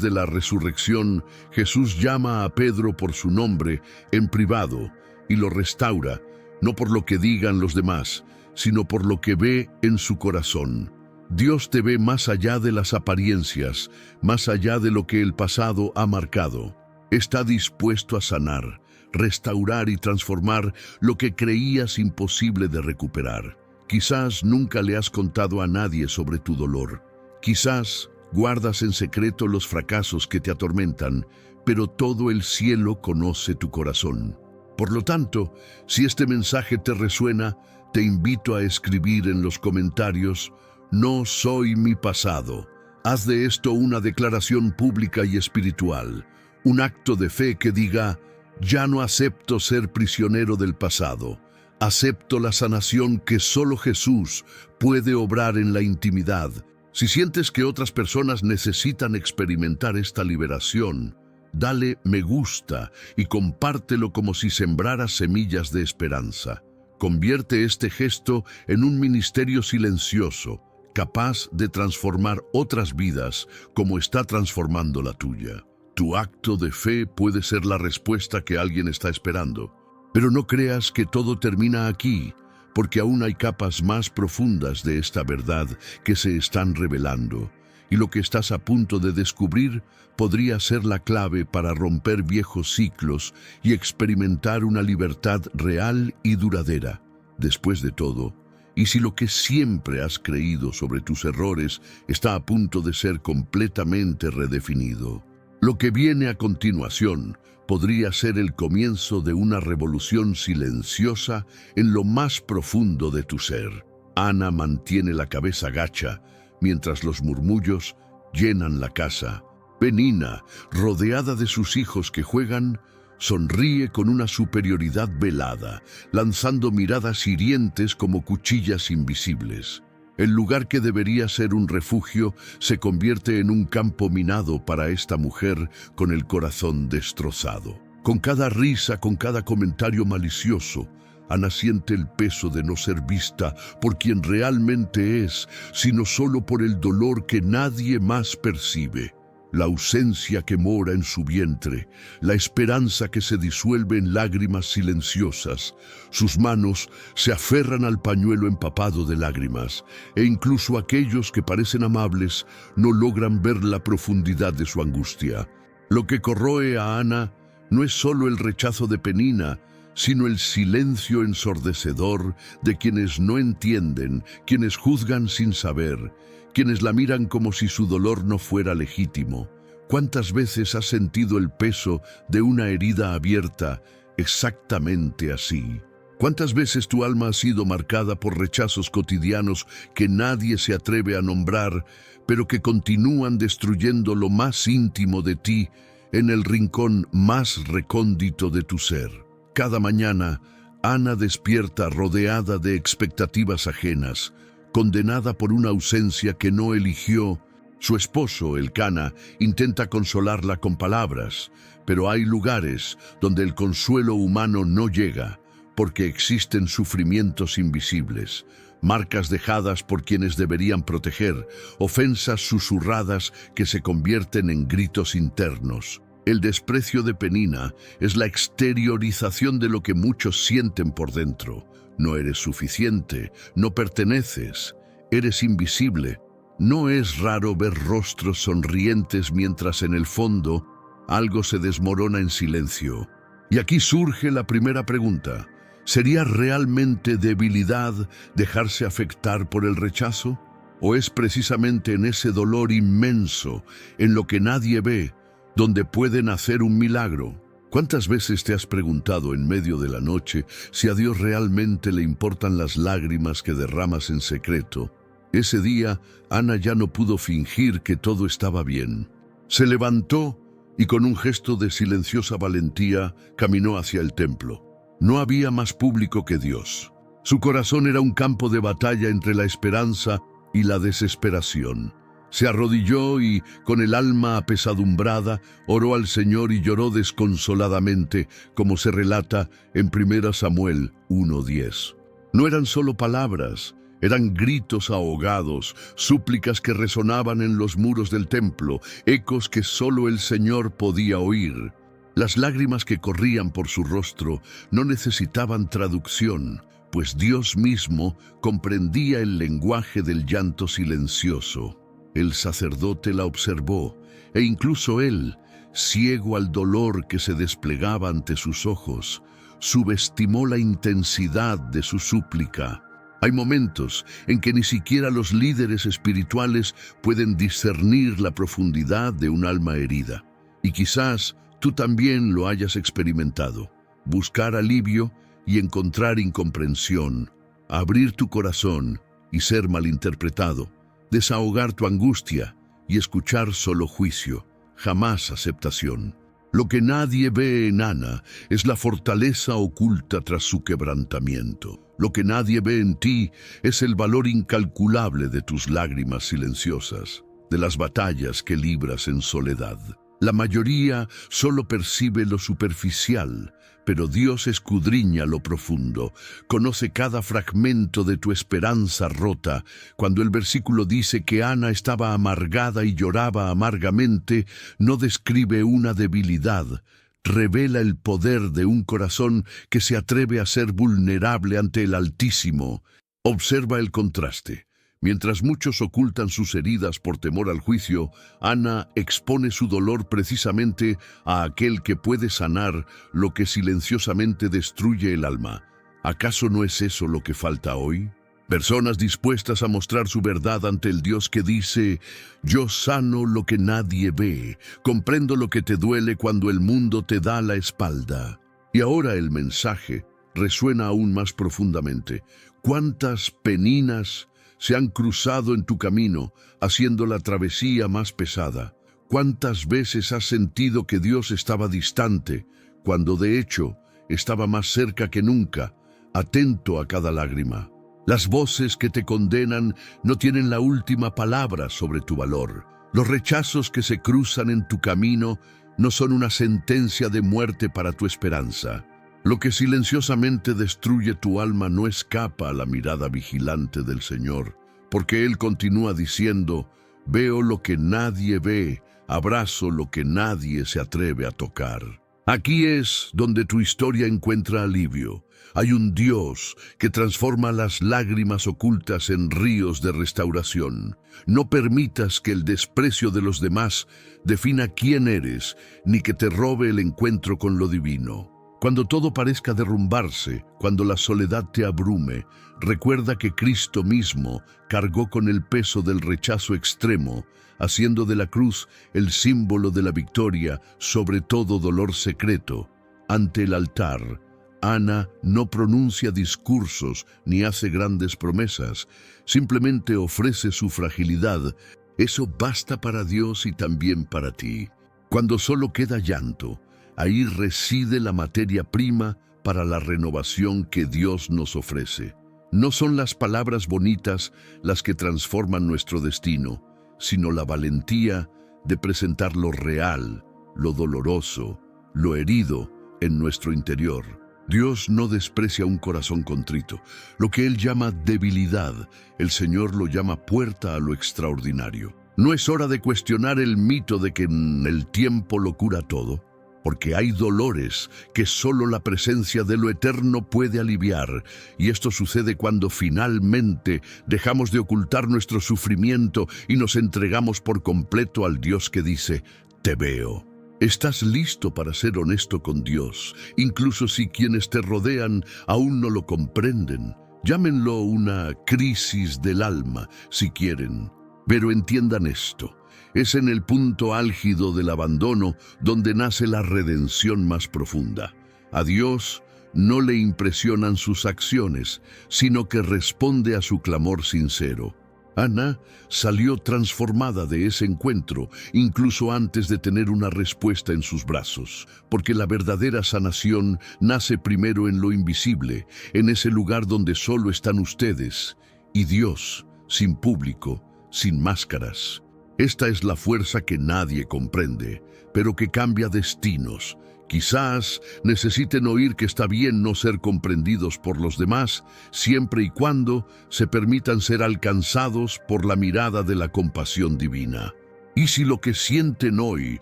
Speaker 1: de la resurrección, Jesús llama a Pedro por su nombre en privado y lo restaura, no por lo que digan los demás, sino por lo que ve en su corazón. Dios te ve más allá de las apariencias, más allá de lo que el pasado ha marcado. Está dispuesto a sanar, restaurar y transformar lo que creías imposible de recuperar. Quizás nunca le has contado a nadie sobre tu dolor. Quizás guardas en secreto los fracasos que te atormentan, pero todo el cielo conoce tu corazón. Por lo tanto, si este mensaje te resuena, te invito a escribir en los comentarios: "No soy mi pasado". Haz de esto una declaración pública y espiritual, un acto de fe que diga: ya no acepto ser prisionero del pasado. Acepto la sanación que solo Jesús puede obrar en la intimidad. Si sientes que otras personas necesitan experimentar esta liberación, dale me gusta y compártelo como si sembraras semillas de esperanza. Convierte este gesto en un ministerio silencioso, capaz de transformar otras vidas como está transformando la tuya. Tu acto de fe puede ser la respuesta que alguien está esperando. Pero no creas que todo termina aquí, porque aún hay capas más profundas de esta verdad que se están revelando. Y lo que estás a punto de descubrir podría ser la clave para romper viejos ciclos y experimentar una libertad real y duradera. Después de todo, y si lo que siempre has creído sobre tus errores está a punto de ser completamente redefinido, lo que viene a continuación podría ser el comienzo de una revolución silenciosa en lo más profundo de tu ser. Ana mantiene la cabeza gacha mientras los murmullos llenan la casa. Penina, rodeada de sus hijos que juegan, sonríe con una superioridad velada, lanzando miradas hirientes como cuchillas invisibles. El lugar que debería ser un refugio se convierte en un campo minado para esta mujer con el corazón destrozado. Con cada risa, con cada comentario malicioso, Ana siente el peso de no ser vista por quien realmente es, sino solo por el dolor que nadie más percibe. la ausencia que mora en su vientre, la esperanza que se disuelve en lágrimas silenciosas. Sus manos se aferran al pañuelo empapado de lágrimas, e incluso aquellos que parecen amables no logran ver la profundidad de su angustia. Lo que corroe a Ana no es solo el rechazo de Penina, sino el silencio ensordecedor de quienes no entienden, quienes juzgan sin saber, quienes la miran como si su dolor no fuera legítimo. ¿Cuántas veces has sentido el peso de una herida abierta exactamente así? ¿Cuántas veces tu alma ha sido marcada por rechazos cotidianos que nadie se atreve a nombrar, pero que continúan destruyendo lo más íntimo de ti en el rincón más recóndito de tu ser? Cada mañana, Ana despierta rodeada de expectativas ajenas, condenada por una ausencia que no eligió. Su esposo, Elcana, intenta consolarla con palabras, pero hay lugares donde el consuelo humano no llega, porque existen sufrimientos invisibles, marcas dejadas por quienes deberían proteger, ofensas susurradas que se convierten en gritos internos. El desprecio de Penina es la exteriorización de lo que muchos sienten por dentro. No eres suficiente, no perteneces, eres invisible. No es raro ver rostros sonrientes mientras en el fondo algo se desmorona en silencio. Y aquí surge la primera pregunta. ¿Sería realmente debilidad dejarse afectar por el rechazo? ¿O es precisamente en ese dolor inmenso, en lo que nadie ve, donde puede nacer un milagro? ¿Cuántas veces te has preguntado en medio de la noche si a Dios realmente le importan las lágrimas que derramas en secreto? Ese día, Ana ya no pudo fingir que todo estaba bien. Se levantó y con un gesto de silenciosa valentía caminó hacia el templo. No había más público que Dios. Su corazón era un campo de batalla entre la esperanza y la desesperación. Se arrodilló y, con el alma apesadumbrada, oró al Señor y lloró desconsoladamente, como se relata en 1 Samuel 1:10. No eran solo palabras, eran gritos ahogados, súplicas que resonaban en los muros del templo, ecos que solo el Señor podía oír. Las lágrimas que corrían por su rostro no necesitaban traducción, pues Dios mismo comprendía el lenguaje del llanto silencioso. El sacerdote la observó, e incluso él, ciego al dolor que se desplegaba ante sus ojos, subestimó la intensidad de su súplica. Hay momentos en que ni siquiera los líderes espirituales pueden discernir la profundidad de un alma herida. Y quizás tú también lo hayas experimentado. Buscar alivio y encontrar incomprensión, abrir tu corazón y ser malinterpretado. Desahogar tu angustia y escuchar solo juicio, jamás aceptación. Lo que nadie ve en Ana es la fortaleza oculta tras su quebrantamiento. Lo que nadie ve en ti es el valor incalculable de tus lágrimas silenciosas, de las batallas que libras en soledad. La mayoría solo percibe lo superficial, pero Dios escudriña lo profundo, conoce cada fragmento de tu esperanza rota. Cuando el versículo dice que Ana estaba amargada y lloraba amargamente, no describe una debilidad, revela el poder de un corazón que se atreve a ser vulnerable ante el Altísimo. Observa el contraste. Mientras muchos ocultan sus heridas por temor al juicio, Ana expone su dolor precisamente a aquel que puede sanar lo que silenciosamente destruye el alma. ¿Acaso no es eso lo que falta hoy? Personas dispuestas a mostrar su verdad ante el Dios que dice: yo sano lo que nadie ve, comprendo lo que te duele cuando el mundo te da la espalda. Y ahora el mensaje resuena aún más profundamente. ¿Cuántas peninas se han cruzado en tu camino, haciendo la travesía más pesada? ¿Cuántas veces has sentido que Dios estaba distante, cuando de hecho estaba más cerca que nunca, atento a cada lágrima? Las voces que te condenan no tienen la última palabra sobre tu valor. Los rechazos que se cruzan en tu camino no son una sentencia de muerte para tu esperanza. Lo que silenciosamente destruye tu alma no escapa a la mirada vigilante del Señor, porque Él continúa diciendo: veo lo que nadie ve, abrazo lo que nadie se atreve a tocar. Aquí es donde tu historia encuentra alivio. Hay un Dios que transforma las lágrimas ocultas en ríos de restauración. No permitas que el desprecio de los demás defina quién eres, ni que te robe el encuentro con lo divino. Cuando todo parezca derrumbarse, cuando la soledad te abrume, recuerda que Cristo mismo cargó con el peso del rechazo extremo, haciendo de la cruz el símbolo de la victoria sobre todo dolor secreto. Ante el altar, Ana no pronuncia discursos ni hace grandes promesas, simplemente ofrece su fragilidad. Eso basta para Dios y también para ti. Cuando solo queda llanto, ahí reside la materia prima para la renovación que Dios nos ofrece. No son las palabras bonitas las que transforman nuestro destino, sino la valentía de presentar lo real, lo doloroso, lo herido en nuestro interior. Dios no desprecia un corazón contrito. Lo que Él llama debilidad, el Señor lo llama puerta a lo extraordinario. No es hora de cuestionar el mito de que el tiempo lo cura todo, porque hay dolores que solo la presencia de lo eterno puede aliviar, y esto sucede cuando finalmente dejamos de ocultar nuestro sufrimiento y nos entregamos por completo al Dios que dice, te veo. ¿Estás listo para ser honesto con Dios, incluso si quienes te rodean aún no lo comprenden? Llámenlo una crisis del alma, si quieren. Pero entiendan esto, es en el punto álgido del abandono donde nace la redención más profunda. A Dios no le impresionan sus acciones, sino que responde a su clamor sincero. Ana salió transformada de ese encuentro, incluso antes de tener una respuesta en sus brazos, porque la verdadera sanación nace primero en lo invisible, en ese lugar donde solo están ustedes y Dios, sin público, sin máscaras. Esta es la fuerza que nadie comprende, pero que cambia destinos. Quizás necesiten oír que está bien no ser comprendidos por los demás, siempre y cuando se permitan ser alcanzados por la mirada de la compasión divina. Y si lo que sienten hoy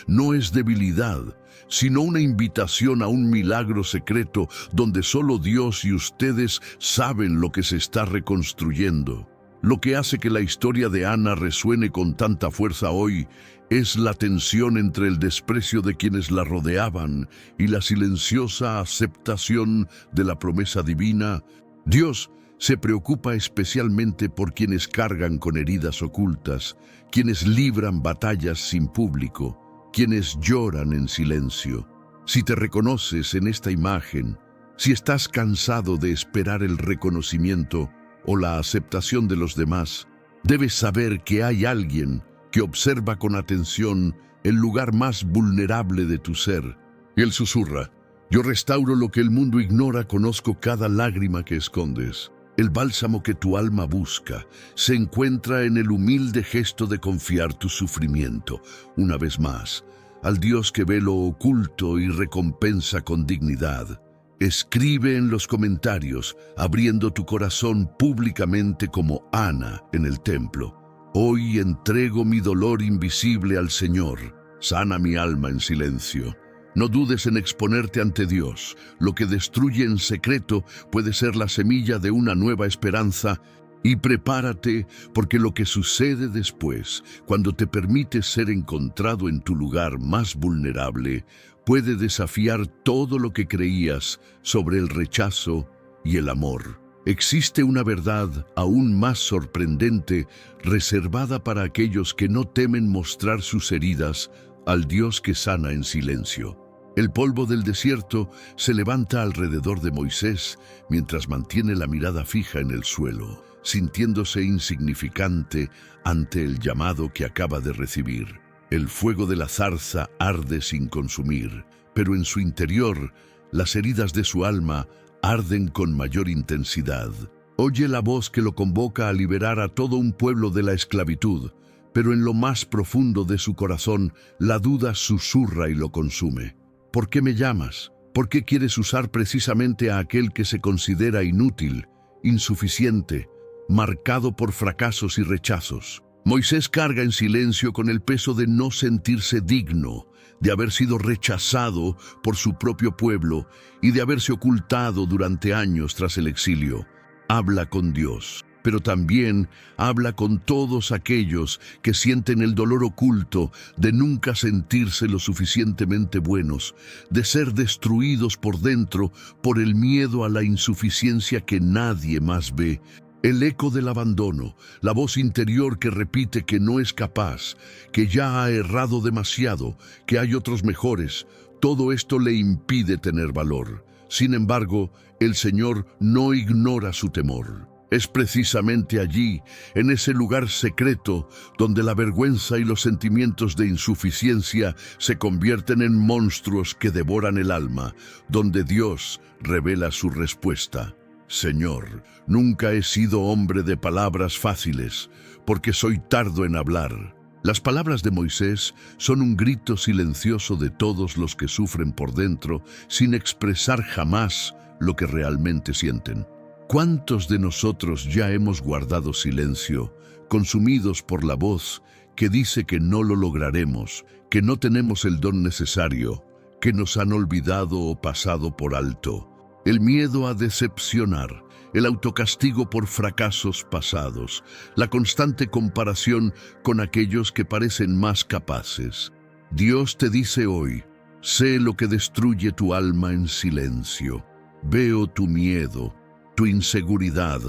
Speaker 1: no es debilidad, sino una invitación a un milagro secreto donde solo Dios y ustedes saben lo que se está reconstruyendo. Lo que hace que la historia de Ana resuene con tanta fuerza hoy es la tensión entre el desprecio de quienes la rodeaban y la silenciosa aceptación de la promesa divina. Dios se preocupa especialmente por quienes cargan con heridas ocultas, quienes libran batallas sin público, quienes lloran en silencio. Si te reconoces en esta imagen, si estás cansado de esperar el reconocimiento o la aceptación de los demás, debes saber que hay alguien que observa con atención el lugar más vulnerable de tu ser. Y él susurra, yo restauro lo que el mundo ignora, conozco cada lágrima que escondes. El bálsamo que tu alma busca se encuentra en el humilde gesto de confiar tu sufrimiento, una vez más, al Dios que ve lo oculto y recompensa con dignidad. Escribe en los comentarios, abriendo tu corazón públicamente como Ana en el templo. Hoy entrego mi dolor invisible al Señor. Sana mi alma en silencio. No dudes en exponerte ante Dios. Lo que destruye en secreto puede ser la semilla de una nueva esperanza. Y prepárate, porque lo que sucede después, cuando te permites ser encontrado en tu lugar más vulnerable, puede desafiar todo lo que creías sobre el rechazo y el amor. Existe una verdad aún más sorprendente, reservada para aquellos que no temen mostrar sus heridas al Dios que sana en silencio. El polvo del desierto se levanta alrededor de Moisés mientras mantiene la mirada fija en el suelo, sintiéndose insignificante ante el llamado que acaba de recibir. El fuego de la zarza arde sin consumir, pero en su interior, las heridas de su alma arden con mayor intensidad. Oye la voz que lo convoca a liberar a todo un pueblo de la esclavitud, pero en lo más profundo de su corazón, la duda susurra y lo consume. ¿Por qué me llamas? ¿Por qué quieres usar precisamente a aquel que se considera inútil, insuficiente, marcado por fracasos y rechazos? Moisés carga en silencio con el peso de no sentirse digno, de haber sido rechazado por su propio pueblo y de haberse ocultado durante años tras el exilio. Habla con Dios, pero también habla con todos aquellos que sienten el dolor oculto de nunca sentirse lo suficientemente buenos, de ser destruidos por dentro por el miedo a la insuficiencia que nadie más ve. El eco del abandono, la voz interior que repite que no es capaz, que ya ha errado demasiado, que hay otros mejores, todo esto le impide tener valor. Sin embargo, el Señor no ignora su temor. Es precisamente allí, en ese lugar secreto, donde la vergüenza y los sentimientos de insuficiencia se convierten en monstruos que devoran el alma, donde Dios revela su respuesta. Señor, nunca he sido hombre de palabras fáciles, porque soy tardo en hablar. Las palabras de Moisés son un grito silencioso de todos los que sufren por dentro, sin expresar jamás lo que realmente sienten. ¿Cuántos de nosotros ya hemos guardado silencio, consumidos por la voz que dice que no lo lograremos, que no tenemos el don necesario, que nos han olvidado o pasado por alto? El miedo a decepcionar, el autocastigo por fracasos pasados, la constante comparación con aquellos que parecen más capaces. Dios te dice hoy, sé lo que destruye tu alma en silencio. Veo tu miedo, tu inseguridad,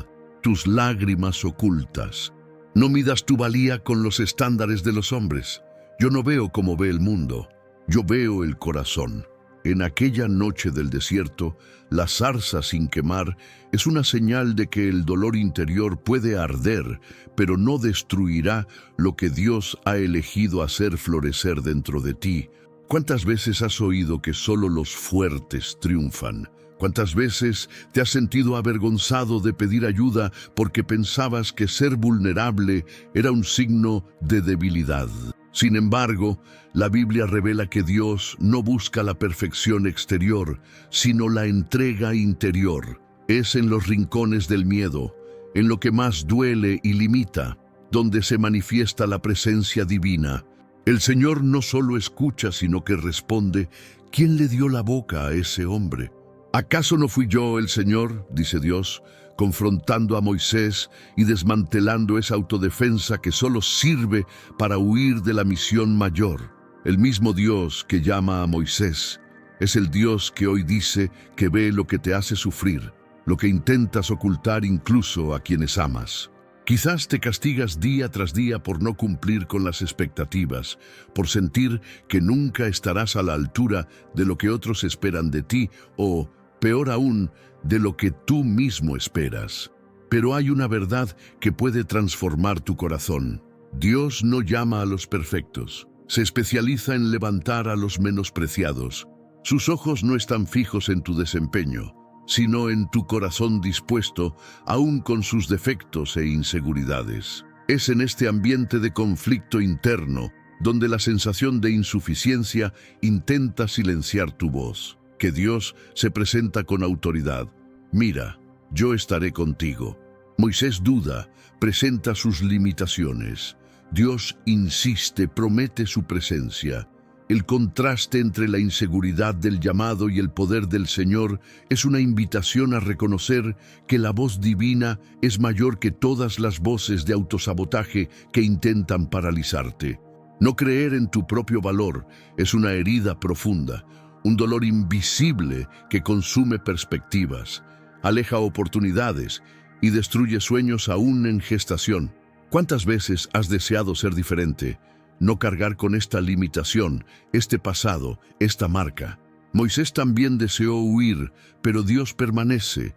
Speaker 1: tus lágrimas ocultas. No midas tu valía con los estándares de los hombres. Yo no veo como ve el mundo, yo veo el corazón. En aquella noche del desierto, la zarza sin quemar es una señal de que el dolor interior puede arder, pero no destruirá lo que Dios ha elegido hacer florecer dentro de ti. ¿Cuántas veces has oído que solo los fuertes triunfan? ¿Cuántas veces te has sentido avergonzado de pedir ayuda porque pensabas que ser vulnerable era un signo de debilidad? Sin embargo, la Biblia revela que Dios no busca la perfección exterior, sino la entrega interior. Es en los rincones del miedo, en lo que más duele y limita, donde se manifiesta la presencia divina. El Señor no solo escucha, sino que responde, ¿quién le dio la boca a ese hombre? ¿Acaso no fui yo el Señor, dice Dios, confrontando a Moisés y desmantelando esa autodefensa que solo sirve para huir de la misión mayor? El mismo Dios que llama a Moisés es el Dios que hoy dice que ve lo que te hace sufrir, lo que intentas ocultar incluso a quienes amas. Quizás te castigas día tras día por no cumplir con las expectativas, por sentir que nunca estarás a la altura de lo que otros esperan de ti o, peor aún, de lo que tú mismo esperas. Pero hay una verdad que puede transformar tu corazón. Dios no llama a los perfectos. Se especializa en levantar a los menospreciados. Sus ojos no están fijos en tu desempeño, sino en tu corazón dispuesto, aún con sus defectos e inseguridades. Es en este ambiente de conflicto interno, donde la sensación de insuficiencia intenta silenciar tu voz, que Dios se presenta con autoridad. Mira, yo estaré contigo. Moisés duda, presenta sus limitaciones. Dios insiste, promete su presencia. El contraste entre la inseguridad del llamado y el poder del Señor es una invitación a reconocer que la voz divina es mayor que todas las voces de autosabotaje que intentan paralizarte. No creer en tu propio valor es una herida profunda, un dolor invisible que consume perspectivas, aleja oportunidades y destruye sueños aún en gestación. ¿Cuántas veces has deseado ser diferente? No cargar con esta limitación, este pasado, esta marca. Moisés también deseó huir, pero Dios permanece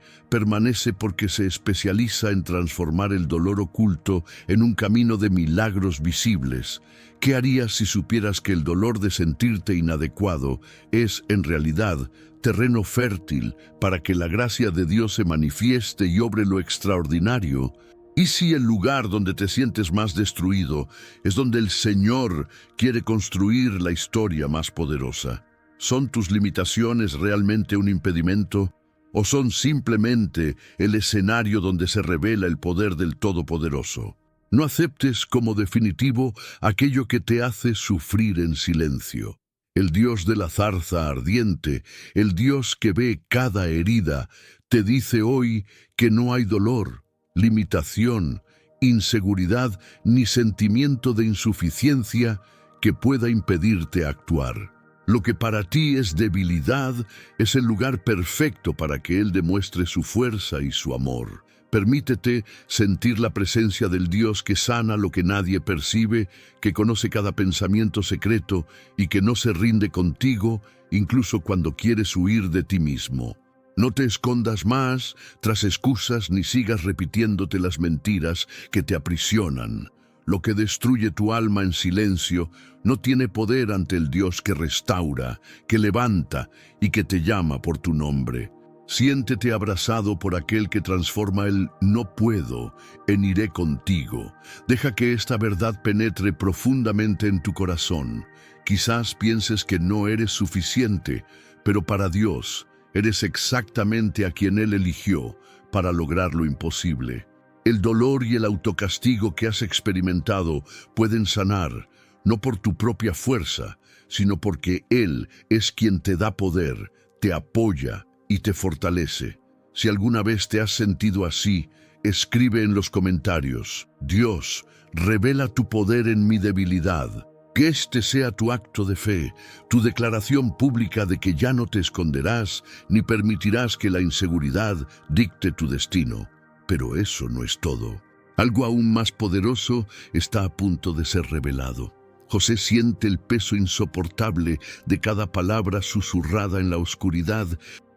Speaker 1: porque se especializa en transformar el dolor oculto en un camino de milagros visibles. ¿Qué harías si supieras que el dolor de sentirte inadecuado es, en realidad, terreno fértil para que la gracia de Dios se manifieste y obre lo extraordinario? ¿Y si el lugar donde te sientes más destruido es donde el Señor quiere construir la historia más poderosa? ¿Son tus limitaciones realmente un impedimento o son simplemente el escenario donde se revela el poder del Todopoderoso? No aceptes como definitivo aquello que te hace sufrir en silencio. El Dios de la zarza ardiente, el Dios que ve cada herida, te dice hoy que no hay dolor, limitación, inseguridad ni sentimiento de insuficiencia que pueda impedirte actuar. Lo que para ti es debilidad es el lugar perfecto para que Él demuestre su fuerza y su amor. Permítete sentir la presencia del Dios que sana lo que nadie percibe, que conoce cada pensamiento secreto y que no se rinde contigo, incluso cuando quieres huir de ti mismo. No te escondas más tras excusas ni sigas repitiéndote las mentiras que te aprisionan. Lo que destruye tu alma en silencio no tiene poder ante el Dios que restaura, que levanta y que te llama por tu nombre. Siéntete abrazado por aquel que transforma el no puedo en iré contigo. Deja que esta verdad penetre profundamente en tu corazón. Quizás pienses que no eres suficiente, pero para Dios eres exactamente a quien Él eligió para lograr lo imposible. El dolor y el autocastigo que has experimentado pueden sanar, no por tu propia fuerza, sino porque Él es quien te da poder, te apoya y te fortalece. Si alguna vez te has sentido así, escribe en los comentarios: Dios, revela tu poder en mi debilidad. Que este sea tu acto de fe, tu declaración pública de que ya no te esconderás ni permitirás que la inseguridad dicte tu destino. Pero eso no es todo. Algo aún más poderoso está a punto de ser revelado. José siente el peso insoportable de cada palabra susurrada en la oscuridad.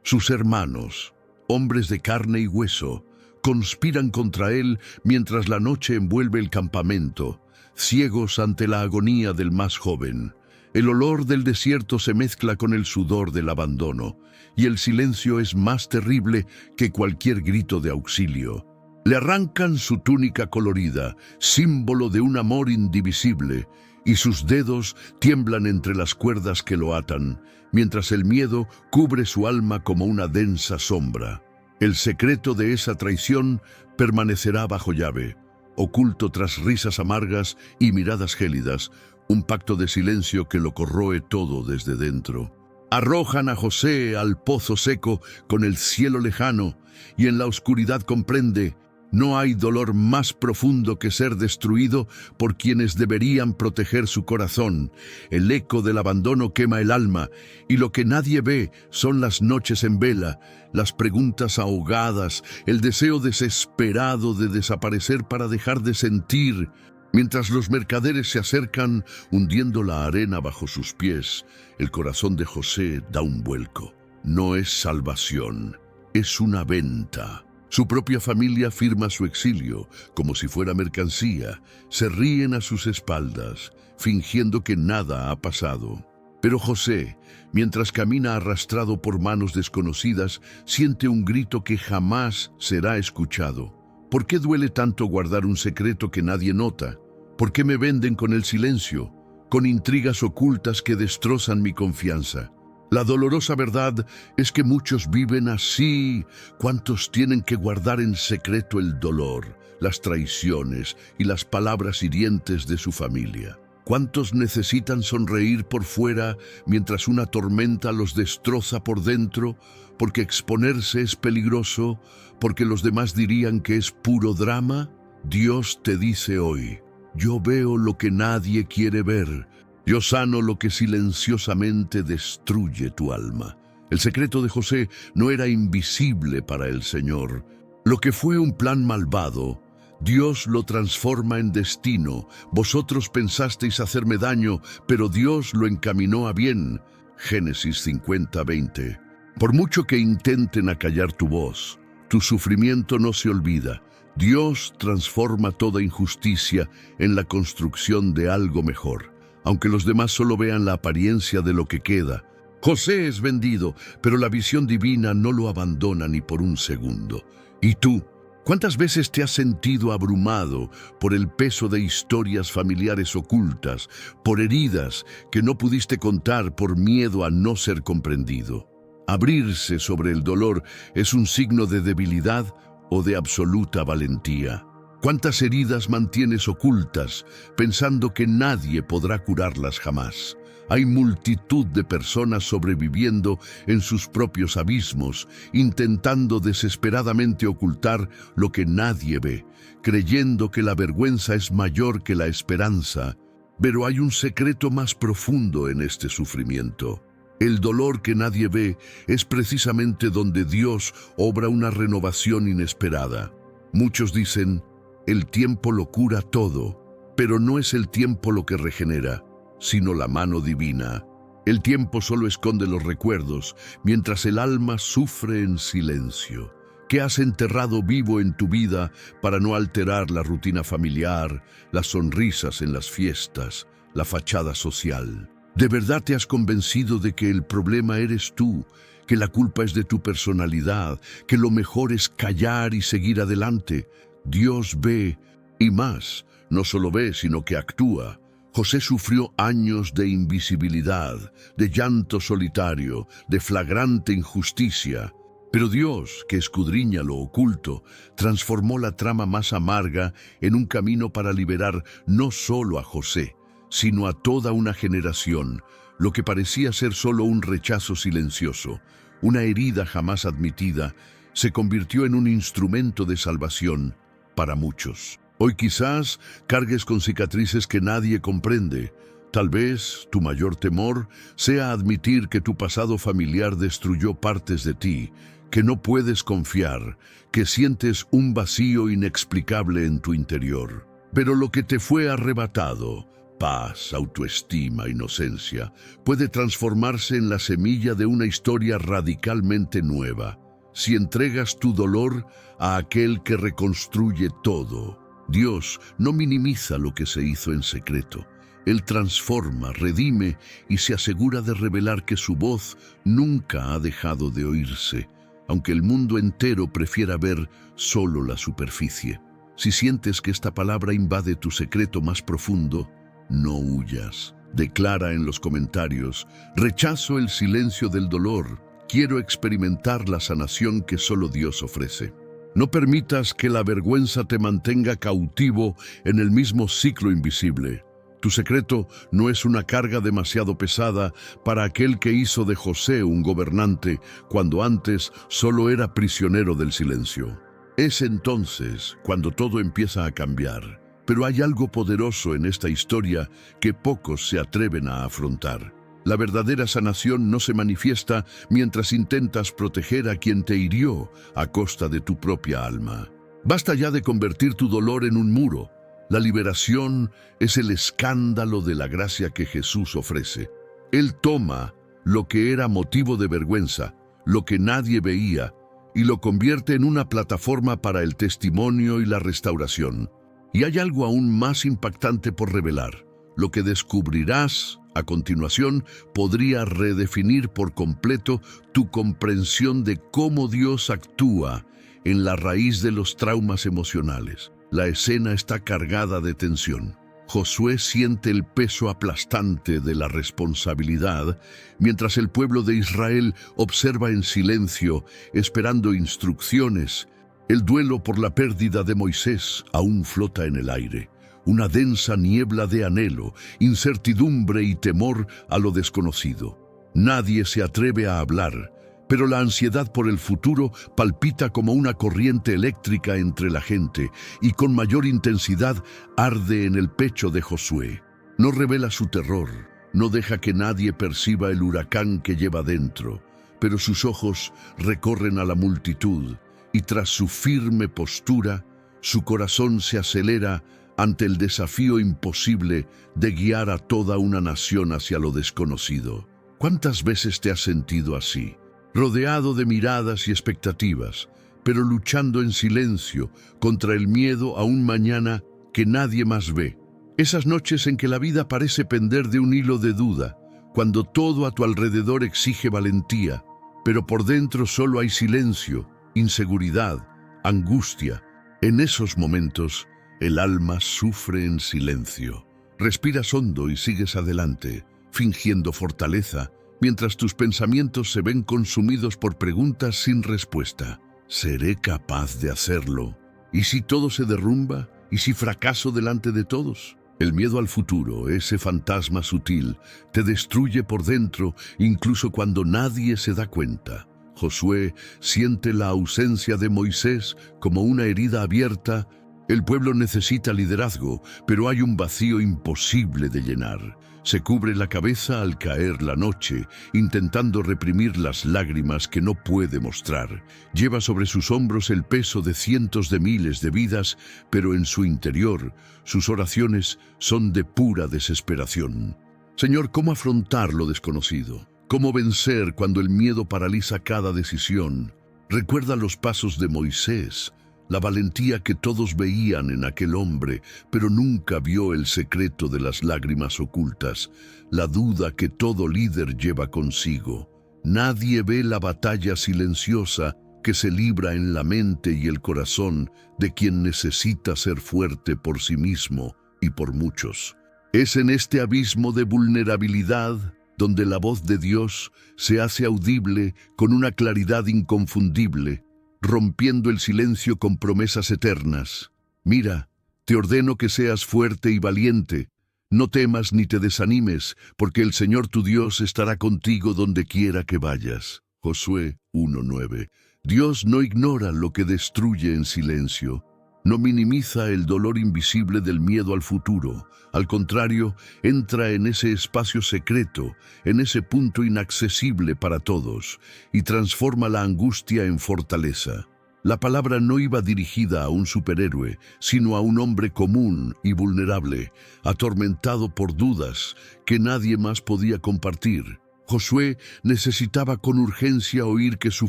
Speaker 1: Sus hermanos, hombres de carne y hueso, conspiran contra él mientras la noche envuelve el campamento, ciegos ante la agonía del más joven. El olor del desierto se mezcla con el sudor del abandono, y el silencio es más terrible que cualquier grito de auxilio. Le arrancan su túnica colorida, símbolo de un amor indivisible, y sus dedos tiemblan entre las cuerdas que lo atan, mientras el miedo cubre su alma como una densa sombra. El secreto de esa traición permanecerá bajo llave, oculto tras risas amargas y miradas gélidas, un pacto de silencio que lo corroe todo desde dentro. Arrojan a José al pozo seco con el cielo lejano, y en la oscuridad comprende: no hay dolor más profundo que ser destruido por quienes deberían proteger su corazón. El eco del abandono quema el alma, y lo que nadie ve son las noches en vela, las preguntas ahogadas, el deseo desesperado de desaparecer para dejar de sentir. Mientras los mercaderes se acercan, hundiendo la arena bajo sus pies, el corazón de José da un vuelco. No es salvación, es una venta. Su propia familia firma su exilio, como si fuera mercancía. Se ríen a sus espaldas, fingiendo que nada ha pasado. Pero José, mientras camina arrastrado por manos desconocidas, siente un grito que jamás será escuchado. ¿Por qué duele tanto guardar un secreto que nadie nota? ¿Por qué me venden con el silencio, con intrigas ocultas que destrozan mi confianza? La dolorosa verdad es que muchos viven así. ¿Cuántos tienen que guardar en secreto el dolor, las traiciones y las palabras hirientes de su familia? ¿Cuántos necesitan sonreír por fuera mientras una tormenta los destroza por dentro? Porque exponerse es peligroso, porque los demás dirían que es puro drama. Dios te dice hoy: yo veo lo que nadie quiere ver. Yo sano lo que silenciosamente destruye tu alma. El secreto de José no era invisible para el Señor. Lo que fue un plan malvado, Dios lo transforma en destino. Vosotros pensasteis hacerme daño, pero Dios lo encaminó a bien. Génesis 50:20. Por mucho que intenten acallar tu voz, tu sufrimiento no se olvida. Dios transforma toda injusticia en la construcción de algo mejor, aunque los demás solo vean la apariencia de lo que queda. José es vendido, pero la visión divina no lo abandona ni por un segundo. ¿Y tú? ¿Cuántas veces te has sentido abrumado por el peso de historias familiares ocultas, por heridas que no pudiste contar por miedo a no ser comprendido? Abrirse sobre el dolor es un signo de debilidad o de absoluta valentía. ¿Cuántas heridas mantienes ocultas, pensando que nadie podrá curarlas jamás? Hay multitud de personas sobreviviendo en sus propios abismos, intentando desesperadamente ocultar lo que nadie ve, creyendo que la vergüenza es mayor que la esperanza. Pero hay un secreto más profundo en este sufrimiento. El dolor que nadie ve es precisamente donde Dios obra una renovación inesperada. Muchos dicen, el tiempo lo cura todo, pero no es el tiempo lo que regenera, sino la mano divina. El tiempo solo esconde los recuerdos, mientras el alma sufre en silencio. ¿Qué has enterrado vivo en tu vida para no alterar la rutina familiar, las sonrisas en las fiestas, la fachada social? ¿De verdad te has convencido de que el problema eres tú, que la culpa es de tu personalidad, que lo mejor es callar y seguir adelante? Dios ve, y más, no solo ve, sino que actúa. José sufrió años de invisibilidad, de llanto solitario, de flagrante injusticia. Pero Dios, que escudriña lo oculto, transformó la trama más amarga en un camino para liberar no solo a José, sino a toda una generación. Lo que parecía ser solo un rechazo silencioso, una herida jamás admitida, se convirtió en un instrumento de salvación para muchos. Hoy quizás cargues con cicatrices que nadie comprende. Tal vez tu mayor temor sea admitir que tu pasado familiar destruyó partes de ti, que no puedes confiar, que sientes un vacío inexplicable en tu interior. Pero lo que te fue arrebatado, paz, autoestima, inocencia, puede transformarse en la semilla de una historia radicalmente nueva. Si entregas tu dolor a aquel que reconstruye todo. Dios no minimiza lo que se hizo en secreto. Él transforma, redime y se asegura de revelar que su voz nunca ha dejado de oírse, aunque el mundo entero prefiera ver solo la superficie. Si sientes que esta palabra invade tu secreto más profundo, no huyas. Declara en los comentarios, rechazo el silencio del dolor. Quiero experimentar la sanación que solo Dios ofrece. No permitas que la vergüenza te mantenga cautivo en el mismo ciclo invisible. Tu secreto no es una carga demasiado pesada para aquel que hizo de José un gobernante cuando antes solo era prisionero del silencio. Es entonces cuando todo empieza a cambiar. Pero hay algo poderoso en esta historia que pocos se atreven a afrontar. La verdadera sanación no se manifiesta mientras intentas proteger a quien te hirió a costa de tu propia alma. Basta ya de convertir tu dolor en un muro. La liberación es el escándalo de la gracia que Jesús ofrece. Él toma lo que era motivo de vergüenza, lo que nadie veía, y lo convierte en una plataforma para el testimonio y la restauración. Y hay algo aún más impactante por revelar. Lo que descubrirás a continuación podría redefinir por completo tu comprensión de cómo Dios actúa en la raíz de los traumas emocionales. La escena está cargada de tensión. Josué siente el peso aplastante de la responsabilidad, mientras el pueblo de Israel observa en silencio, esperando instrucciones. El duelo por la pérdida de Moisés aún flota en el aire. Una densa niebla de anhelo, incertidumbre y temor a lo desconocido. Nadie se atreve a hablar, pero la ansiedad por el futuro palpita como una corriente eléctrica entre la gente y con mayor intensidad arde en el pecho de Josué. No revela su terror, no deja que nadie perciba el huracán que lleva dentro, pero sus ojos recorren a la multitud y tras su firme postura, su corazón se acelera ante el desafío imposible de guiar a toda una nación hacia lo desconocido. ¿Cuántas veces te has sentido así? Rodeado de miradas y expectativas, pero luchando en silencio contra el miedo a un mañana que nadie más ve. Esas noches en que la vida parece pender de un hilo de duda, cuando todo a tu alrededor exige valentía, pero por dentro solo hay silencio, inseguridad, angustia. En esos momentos, el alma sufre en silencio. Respiras hondo y sigues adelante, fingiendo fortaleza, mientras tus pensamientos se ven consumidos por preguntas sin respuesta. ¿Seré capaz de hacerlo? ¿Y si todo se derrumba? ¿Y si fracaso delante de todos? El miedo al futuro, ese fantasma sutil, te destruye por dentro incluso cuando nadie se da cuenta. Josué siente la ausencia de Moisés como una herida abierta. El pueblo necesita liderazgo, pero hay un vacío imposible de llenar. Se cubre la cabeza al caer la noche, intentando reprimir las lágrimas que no puede mostrar. Lleva sobre sus hombros el peso de cientos de miles de vidas, pero en su interior, sus oraciones son de pura desesperación. Señor, ¿cómo afrontar lo desconocido? ¿Cómo vencer cuando el miedo paraliza cada decisión? Recuerda los pasos de Moisés, la valentía que todos veían en aquel hombre, pero nunca vio el secreto de las lágrimas ocultas, la duda que todo líder lleva consigo. Nadie ve la batalla silenciosa que se libra en la mente y el corazón de quien necesita ser fuerte por sí mismo y por muchos. Es en este abismo de vulnerabilidad donde la voz de Dios se hace audible con una claridad inconfundible, rompiendo el silencio con promesas eternas. Mira, te ordeno que seas fuerte y valiente. No temas ni te desanimes, porque el Señor tu Dios estará contigo donde quiera que vayas. Josué 1:9. Dios no ignora lo que destruye en silencio. No minimiza el dolor invisible del miedo al futuro. Al contrario, entra en ese espacio secreto, en ese punto inaccesible para todos, y transforma la angustia en fortaleza. La palabra no iba dirigida a un superhéroe, sino a un hombre común y vulnerable, atormentado por dudas que nadie más podía compartir. Josué necesitaba con urgencia oír que su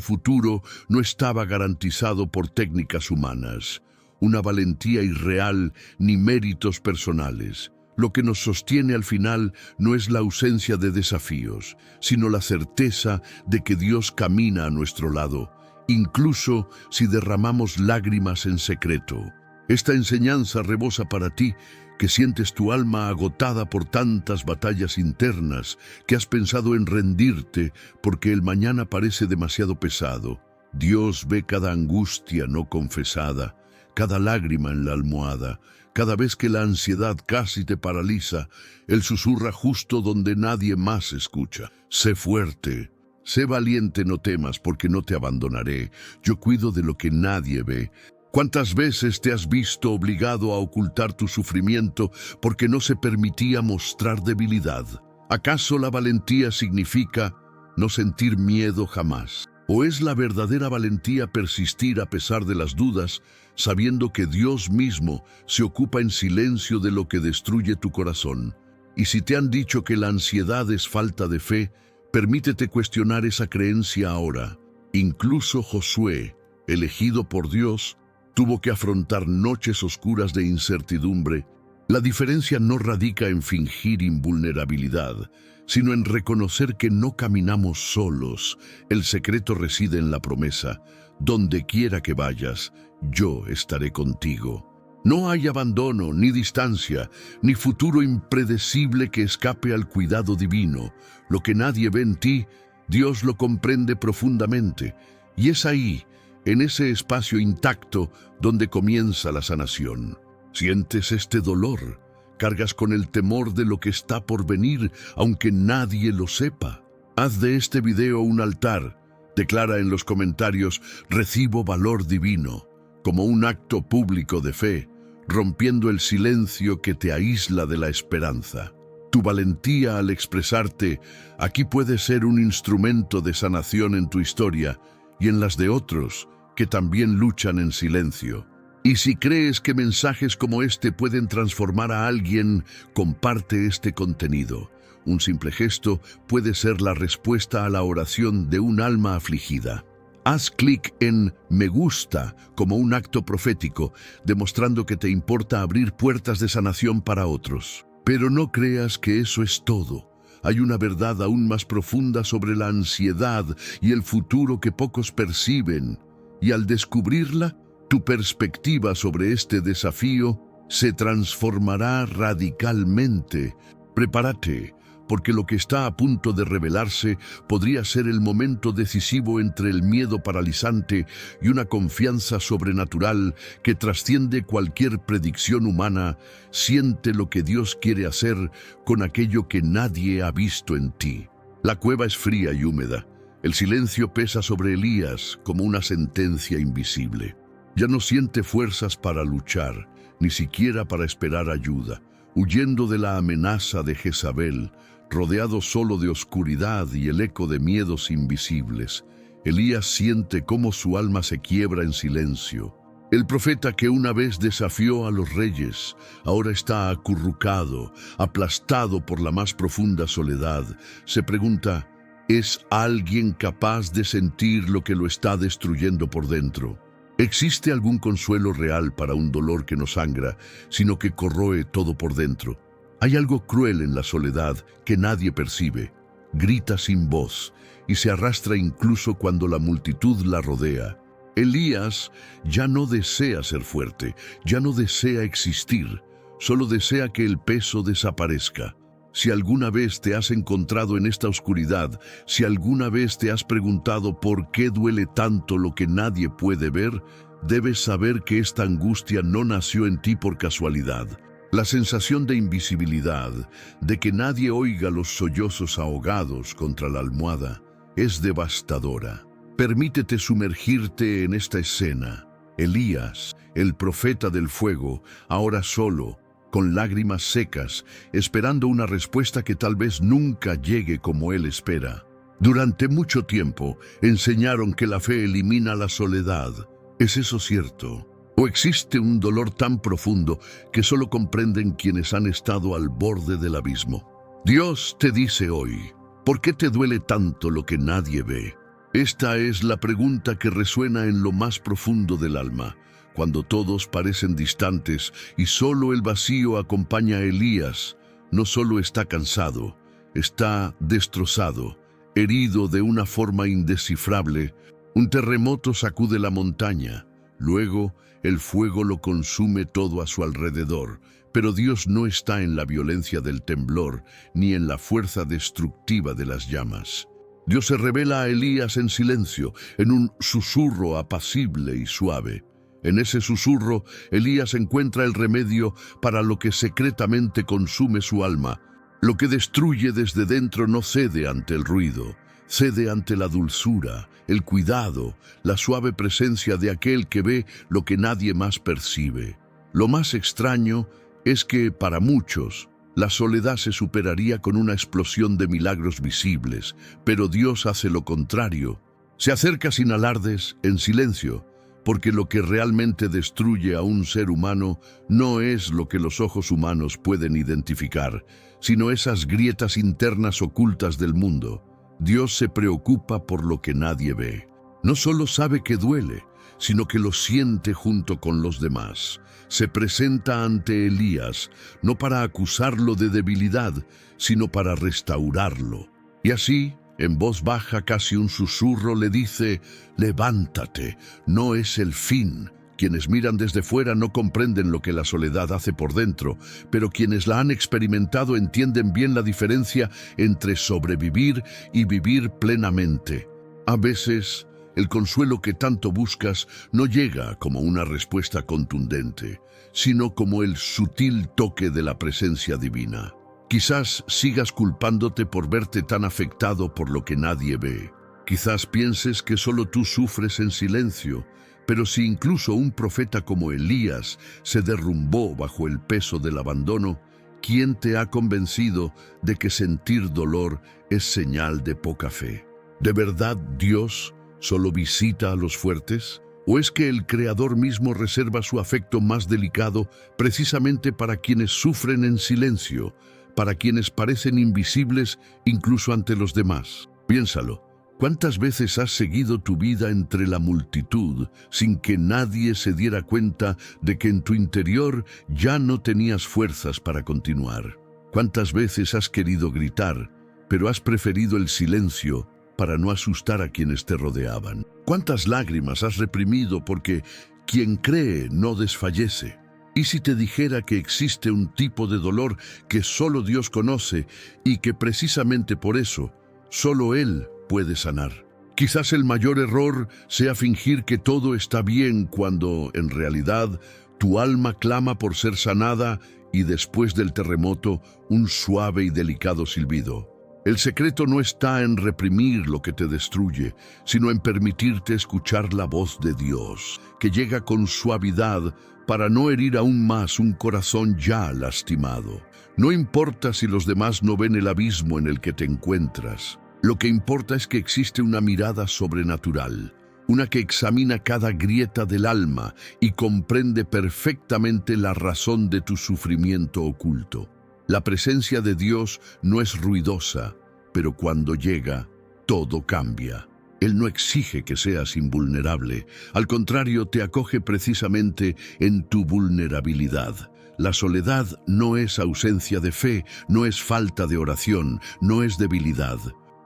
Speaker 1: futuro no estaba garantizado por técnicas humanas, una valentía irreal ni méritos personales. Lo que nos sostiene al final no es la ausencia de desafíos, sino la certeza de que Dios camina a nuestro lado, incluso si derramamos lágrimas en secreto. Esta enseñanza rebosa para ti, que sientes tu alma agotada por tantas batallas internas, que has pensado en rendirte porque el mañana parece demasiado pesado. Dios ve cada angustia no confesada, cada lágrima en la almohada. Cada vez que la ansiedad casi te paraliza, Él susurra justo donde nadie más escucha. Sé fuerte, sé valiente, no temas, porque no te abandonaré. Yo cuido de lo que nadie ve. ¿Cuántas veces te has visto obligado a ocultar tu sufrimiento porque no se permitía mostrar debilidad? ¿Acaso la valentía significa no sentir miedo jamás? ¿O es la verdadera valentía persistir a pesar de las dudas, sabiendo que Dios mismo se ocupa en silencio de lo que destruye tu corazón? Y si te han dicho que la ansiedad es falta de fe, permítete cuestionar esa creencia ahora. Incluso Josué, elegido por Dios, tuvo que afrontar noches oscuras de incertidumbre. La diferencia no radica en fingir invulnerabilidad, sino en reconocer que no caminamos solos. El secreto reside en la promesa: donde quiera que vayas, yo estaré contigo. No hay abandono, ni distancia, ni futuro impredecible que escape al cuidado divino. Lo que nadie ve en ti, Dios lo comprende profundamente. Y es ahí, en ese espacio intacto, donde comienza la sanación. ¿Sientes este dolor? ¿Cargas con el temor de lo que está por venir, aunque nadie lo sepa? Haz de este video un altar. Declara en los comentarios: recibo valor divino, como un acto público de fe, rompiendo el silencio que te aísla de la esperanza. Tu valentía al expresarte aquí puede ser un instrumento de sanación en tu historia y en las de otros que también luchan en silencio. Y si crees que mensajes como este pueden transformar a alguien, comparte este contenido. Un simple gesto puede ser la respuesta a la oración de un alma afligida. Haz clic en Me gusta como un acto profético, demostrando que te importa abrir puertas de sanación para otros. Pero no creas que eso es todo. Hay una verdad aún más profunda sobre la ansiedad y el futuro que pocos perciben. Y al descubrirla, tu perspectiva sobre este desafío se transformará radicalmente. Prepárate, porque lo que está a punto de revelarse podría ser el momento decisivo entre el miedo paralizante y una confianza sobrenatural que trasciende cualquier predicción humana. Siente lo que Dios quiere hacer con aquello que nadie ha visto en ti. La cueva es fría y húmeda. El silencio pesa sobre Elías como una sentencia invisible. Ya no siente fuerzas para luchar, ni siquiera para esperar ayuda. Huyendo de la amenaza de Jezabel, rodeado solo de oscuridad y el eco de miedos invisibles, Elías siente cómo su alma se quiebra en silencio. El profeta que una vez desafió a los reyes, ahora está acurrucado, aplastado por la más profunda soledad. Se pregunta, ¿es alguien capaz de sentir lo que lo está destruyendo por dentro? ¿Existe algún consuelo real para un dolor que no sangra, sino que corroe todo por dentro? Hay algo cruel en la soledad que nadie percibe. Grita sin voz y se arrastra incluso cuando la multitud la rodea. Elías ya no desea ser fuerte, ya no desea existir, solo desea que el peso desaparezca. Si alguna vez te has encontrado en esta oscuridad, si alguna vez te has preguntado por qué duele tanto lo que nadie puede ver, debes saber que esta angustia no nació en ti por casualidad. La sensación de invisibilidad, de que nadie oiga los sollozos ahogados contra la almohada, es devastadora. Permítete sumergirte en esta escena. Elías, el profeta del fuego, ahora solo, con lágrimas secas, esperando una respuesta que tal vez nunca llegue como él espera. Durante mucho tiempo enseñaron que la fe elimina la soledad. ¿Es eso cierto? ¿O existe un dolor tan profundo que solo comprenden quienes han estado al borde del abismo? Dios te dice hoy, ¿por qué te duele tanto lo que nadie ve? Esta es la pregunta que resuena en lo más profundo del alma, cuando todos parecen distantes y solo el vacío acompaña a Elías. No solo está cansado, está destrozado, herido de una forma indescifrable. Un terremoto sacude la montaña, luego el fuego lo consume todo a su alrededor, pero Dios no está en la violencia del temblor ni en la fuerza destructiva de las llamas. Dios se revela a Elías en silencio, en un susurro apacible y suave. En ese susurro, Elías encuentra el remedio para lo que secretamente consume su alma. Lo que destruye desde dentro no cede ante el ruido, cede ante la dulzura, el cuidado, la suave presencia de aquel que ve lo que nadie más percibe. Lo más extraño es que, para muchos, la soledad se superaría con una explosión de milagros visibles, pero Dios hace lo contrario. Se acerca sin alardes, en silencio, porque lo que realmente destruye a un ser humano no es lo que los ojos humanos pueden identificar, sino esas grietas internas ocultas del mundo. Dios se preocupa por lo que nadie ve. No solo sabe que duele, sino que lo siente junto con los demás. Se presenta ante Elías, no para acusarlo de debilidad, sino para restaurarlo. Y así, en voz baja, casi un susurro, le dice, levántate, no es el fin. Quienes miran desde fuera no comprenden lo que la soledad hace por dentro, pero quienes la han experimentado entienden bien la diferencia entre sobrevivir y vivir plenamente. A veces, el consuelo que tanto buscas no llega como una respuesta contundente, sino como el sutil toque de la presencia divina. Quizás sigas culpándote por verte tan afectado por lo que nadie ve. Quizás pienses que solo tú sufres en silencio, pero si incluso un profeta como Elías se derrumbó bajo el peso del abandono, ¿quién te ha convencido de que sentir dolor es señal de poca fe? ¿De verdad Dios solo visita a los fuertes? ¿O es que el Creador mismo reserva su afecto más delicado precisamente para quienes sufren en silencio, para quienes parecen invisibles incluso ante los demás? Piénsalo. ¿Cuántas veces has seguido tu vida entre la multitud sin que nadie se diera cuenta de que en tu interior ya no tenías fuerzas para continuar? ¿Cuántas veces has querido gritar, pero has preferido el silencio para no asustar a quienes te rodeaban? ¿Cuántas lágrimas has reprimido porque quien cree no desfallece? ¿Y si te dijera que existe un tipo de dolor que solo Dios conoce y que precisamente por eso solo Él puede sanar? Quizás el mayor error sea fingir que todo está bien cuando, en realidad, tu alma clama por ser sanada y después del terremoto, un suave y delicado silbido. El secreto no está en reprimir lo que te destruye, sino en permitirte escuchar la voz de Dios, que llega con suavidad para no herir aún más un corazón ya lastimado. No importa si los demás no ven el abismo en el que te encuentras. Lo que importa es que existe una mirada sobrenatural, una que examina cada grieta del alma y comprende perfectamente la razón de tu sufrimiento oculto. La presencia de Dios no es ruidosa, pero cuando llega, todo cambia. Él no exige que seas invulnerable, al contrario, te acoge precisamente en tu vulnerabilidad. La soledad no es ausencia de fe, no es falta de oración, no es debilidad.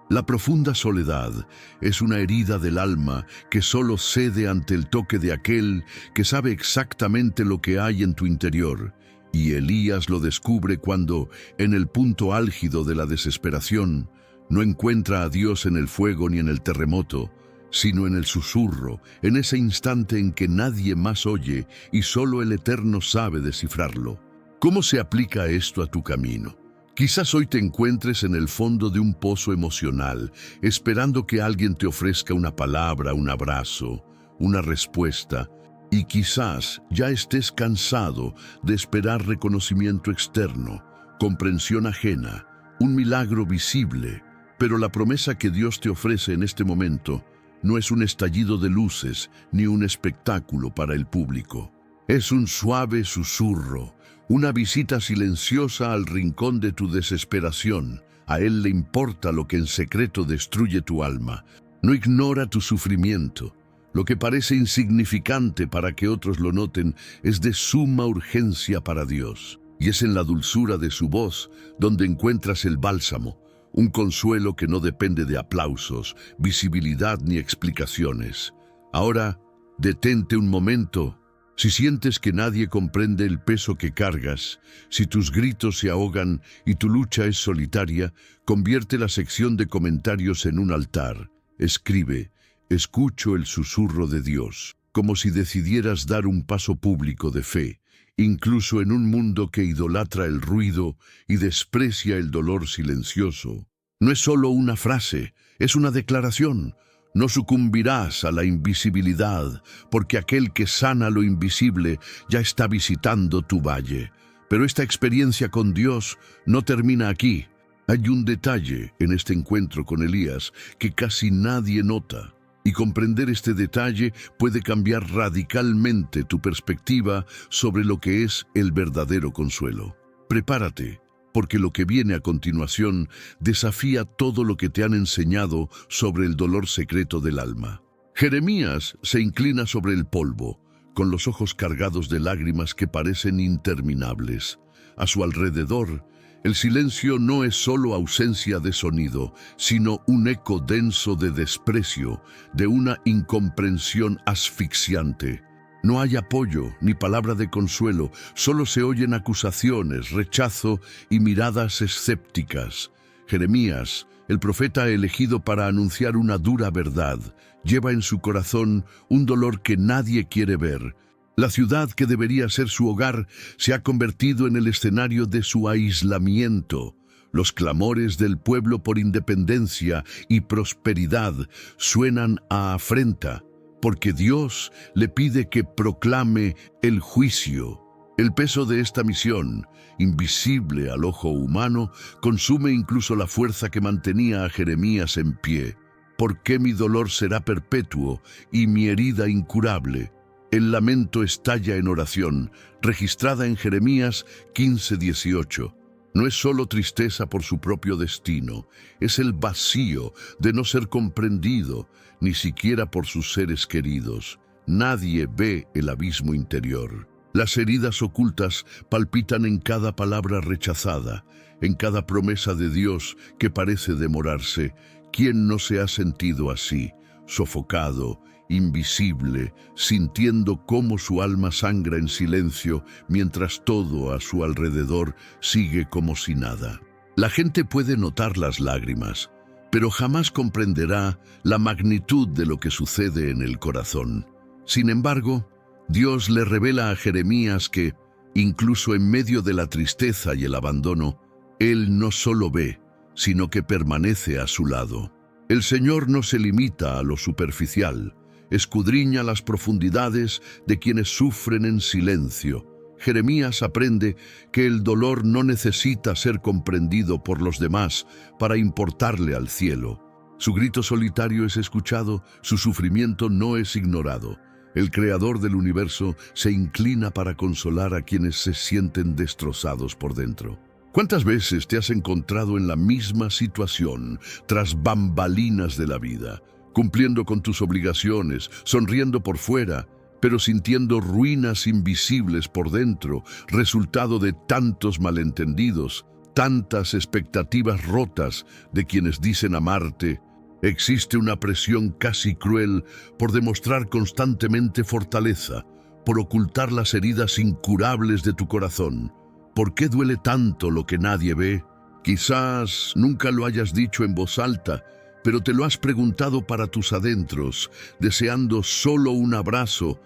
Speaker 1: La profunda soledad es una herida del alma que solo cede ante el toque de aquel que sabe exactamente lo que hay en tu interior. Y Elías lo descubre cuando, en el punto álgido de la desesperación, no encuentra a Dios en el fuego ni en el terremoto, sino en el susurro, en ese instante en que nadie más oye y solo el Eterno sabe descifrarlo. ¿Cómo se aplica esto a tu camino? Quizás hoy te encuentres en el fondo de un pozo emocional, esperando que alguien te ofrezca una palabra, un abrazo, una respuesta, y quizás ya estés cansado de esperar reconocimiento externo, comprensión ajena, un milagro visible, pero la promesa que Dios te ofrece en este momento no es un estallido de luces ni un espectáculo para el público. Es un suave susurro, una visita silenciosa al rincón de tu desesperación. A Él le importa lo que en secreto destruye tu alma. No ignora tu sufrimiento. Lo que parece insignificante para que otros lo noten es de suma urgencia para Dios. Y es en la dulzura de su voz donde encuentras el bálsamo, un consuelo que no depende de aplausos, visibilidad ni explicaciones. Ahora, detente un momento. Si sientes que nadie comprende el peso que cargas, si tus gritos se ahogan y tu lucha es solitaria, convierte la sección de comentarios en un altar. Escribe: escucho el susurro de Dios, como si decidieras dar un paso público de fe, incluso en un mundo que idolatra el ruido y desprecia el dolor silencioso. No es solo una frase, es una declaración. No sucumbirás a la invisibilidad, porque aquel que sana lo invisible ya está visitando tu valle. Pero esta experiencia con Dios no termina aquí. Hay un detalle en este encuentro con Elías que casi nadie nota. Y comprender este detalle puede cambiar radicalmente tu perspectiva sobre lo que es el verdadero consuelo. Prepárate, porque lo que viene a continuación desafía todo lo que te han enseñado sobre el dolor secreto del alma. Jeremías se inclina sobre el polvo, con los ojos cargados de lágrimas que parecen interminables. A su alrededor, el silencio no es solo ausencia de sonido, sino un eco denso de desprecio, de una incomprensión asfixiante. No hay apoyo ni palabra de consuelo, solo se oyen acusaciones, rechazo y miradas escépticas. Jeremías, el profeta elegido para anunciar una dura verdad, lleva en su corazón un dolor que nadie quiere ver. La ciudad que debería ser su hogar se ha convertido en el escenario de su aislamiento. Los clamores del pueblo por independencia y prosperidad suenan a afrenta, porque Dios le pide que proclame el juicio. El peso de esta misión, invisible al ojo humano, consume incluso la fuerza que mantenía a Jeremías en pie. ¿Por qué mi dolor será perpetuo y mi herida incurable? El lamento estalla en oración, registrada en Jeremías 15:18. No es solo tristeza por su propio destino, es el vacío de no ser comprendido, ni siquiera por sus seres queridos. Nadie ve el abismo interior. Las heridas ocultas palpitan en cada palabra rechazada, en cada promesa de Dios que parece demorarse. ¿Quién no se ha sentido así? sofocado, invisible, sintiendo cómo su alma sangra en silencio mientras todo a su alrededor sigue como si nada. La gente puede notar las lágrimas, pero jamás comprenderá la magnitud de lo que sucede en el corazón. Sin embargo, Dios le revela a Jeremías que, incluso en medio de la tristeza y el abandono, Él no solo ve, sino que permanece a su lado. El Señor no se limita a lo superficial, escudriña las profundidades de quienes sufren en silencio. Jeremías aprende que el dolor no necesita ser comprendido por los demás para importarle al cielo. Su grito solitario es escuchado, su sufrimiento no es ignorado. El Creador del universo se inclina para consolar a quienes se sienten destrozados por dentro. ¿Cuántas veces te has encontrado en la misma situación, tras bambalinas de la vida, cumpliendo con tus obligaciones, sonriendo por fuera, pero sintiendo ruinas invisibles por dentro, resultado de tantos malentendidos, tantas expectativas rotas de quienes dicen amarte? Existe una presión casi cruel por demostrar constantemente fortaleza, por ocultar las heridas incurables de tu corazón. ¿Por qué duele tanto lo que nadie ve? Quizás nunca lo hayas dicho en voz alta, pero te lo has preguntado para tus adentros, deseando solo un abrazo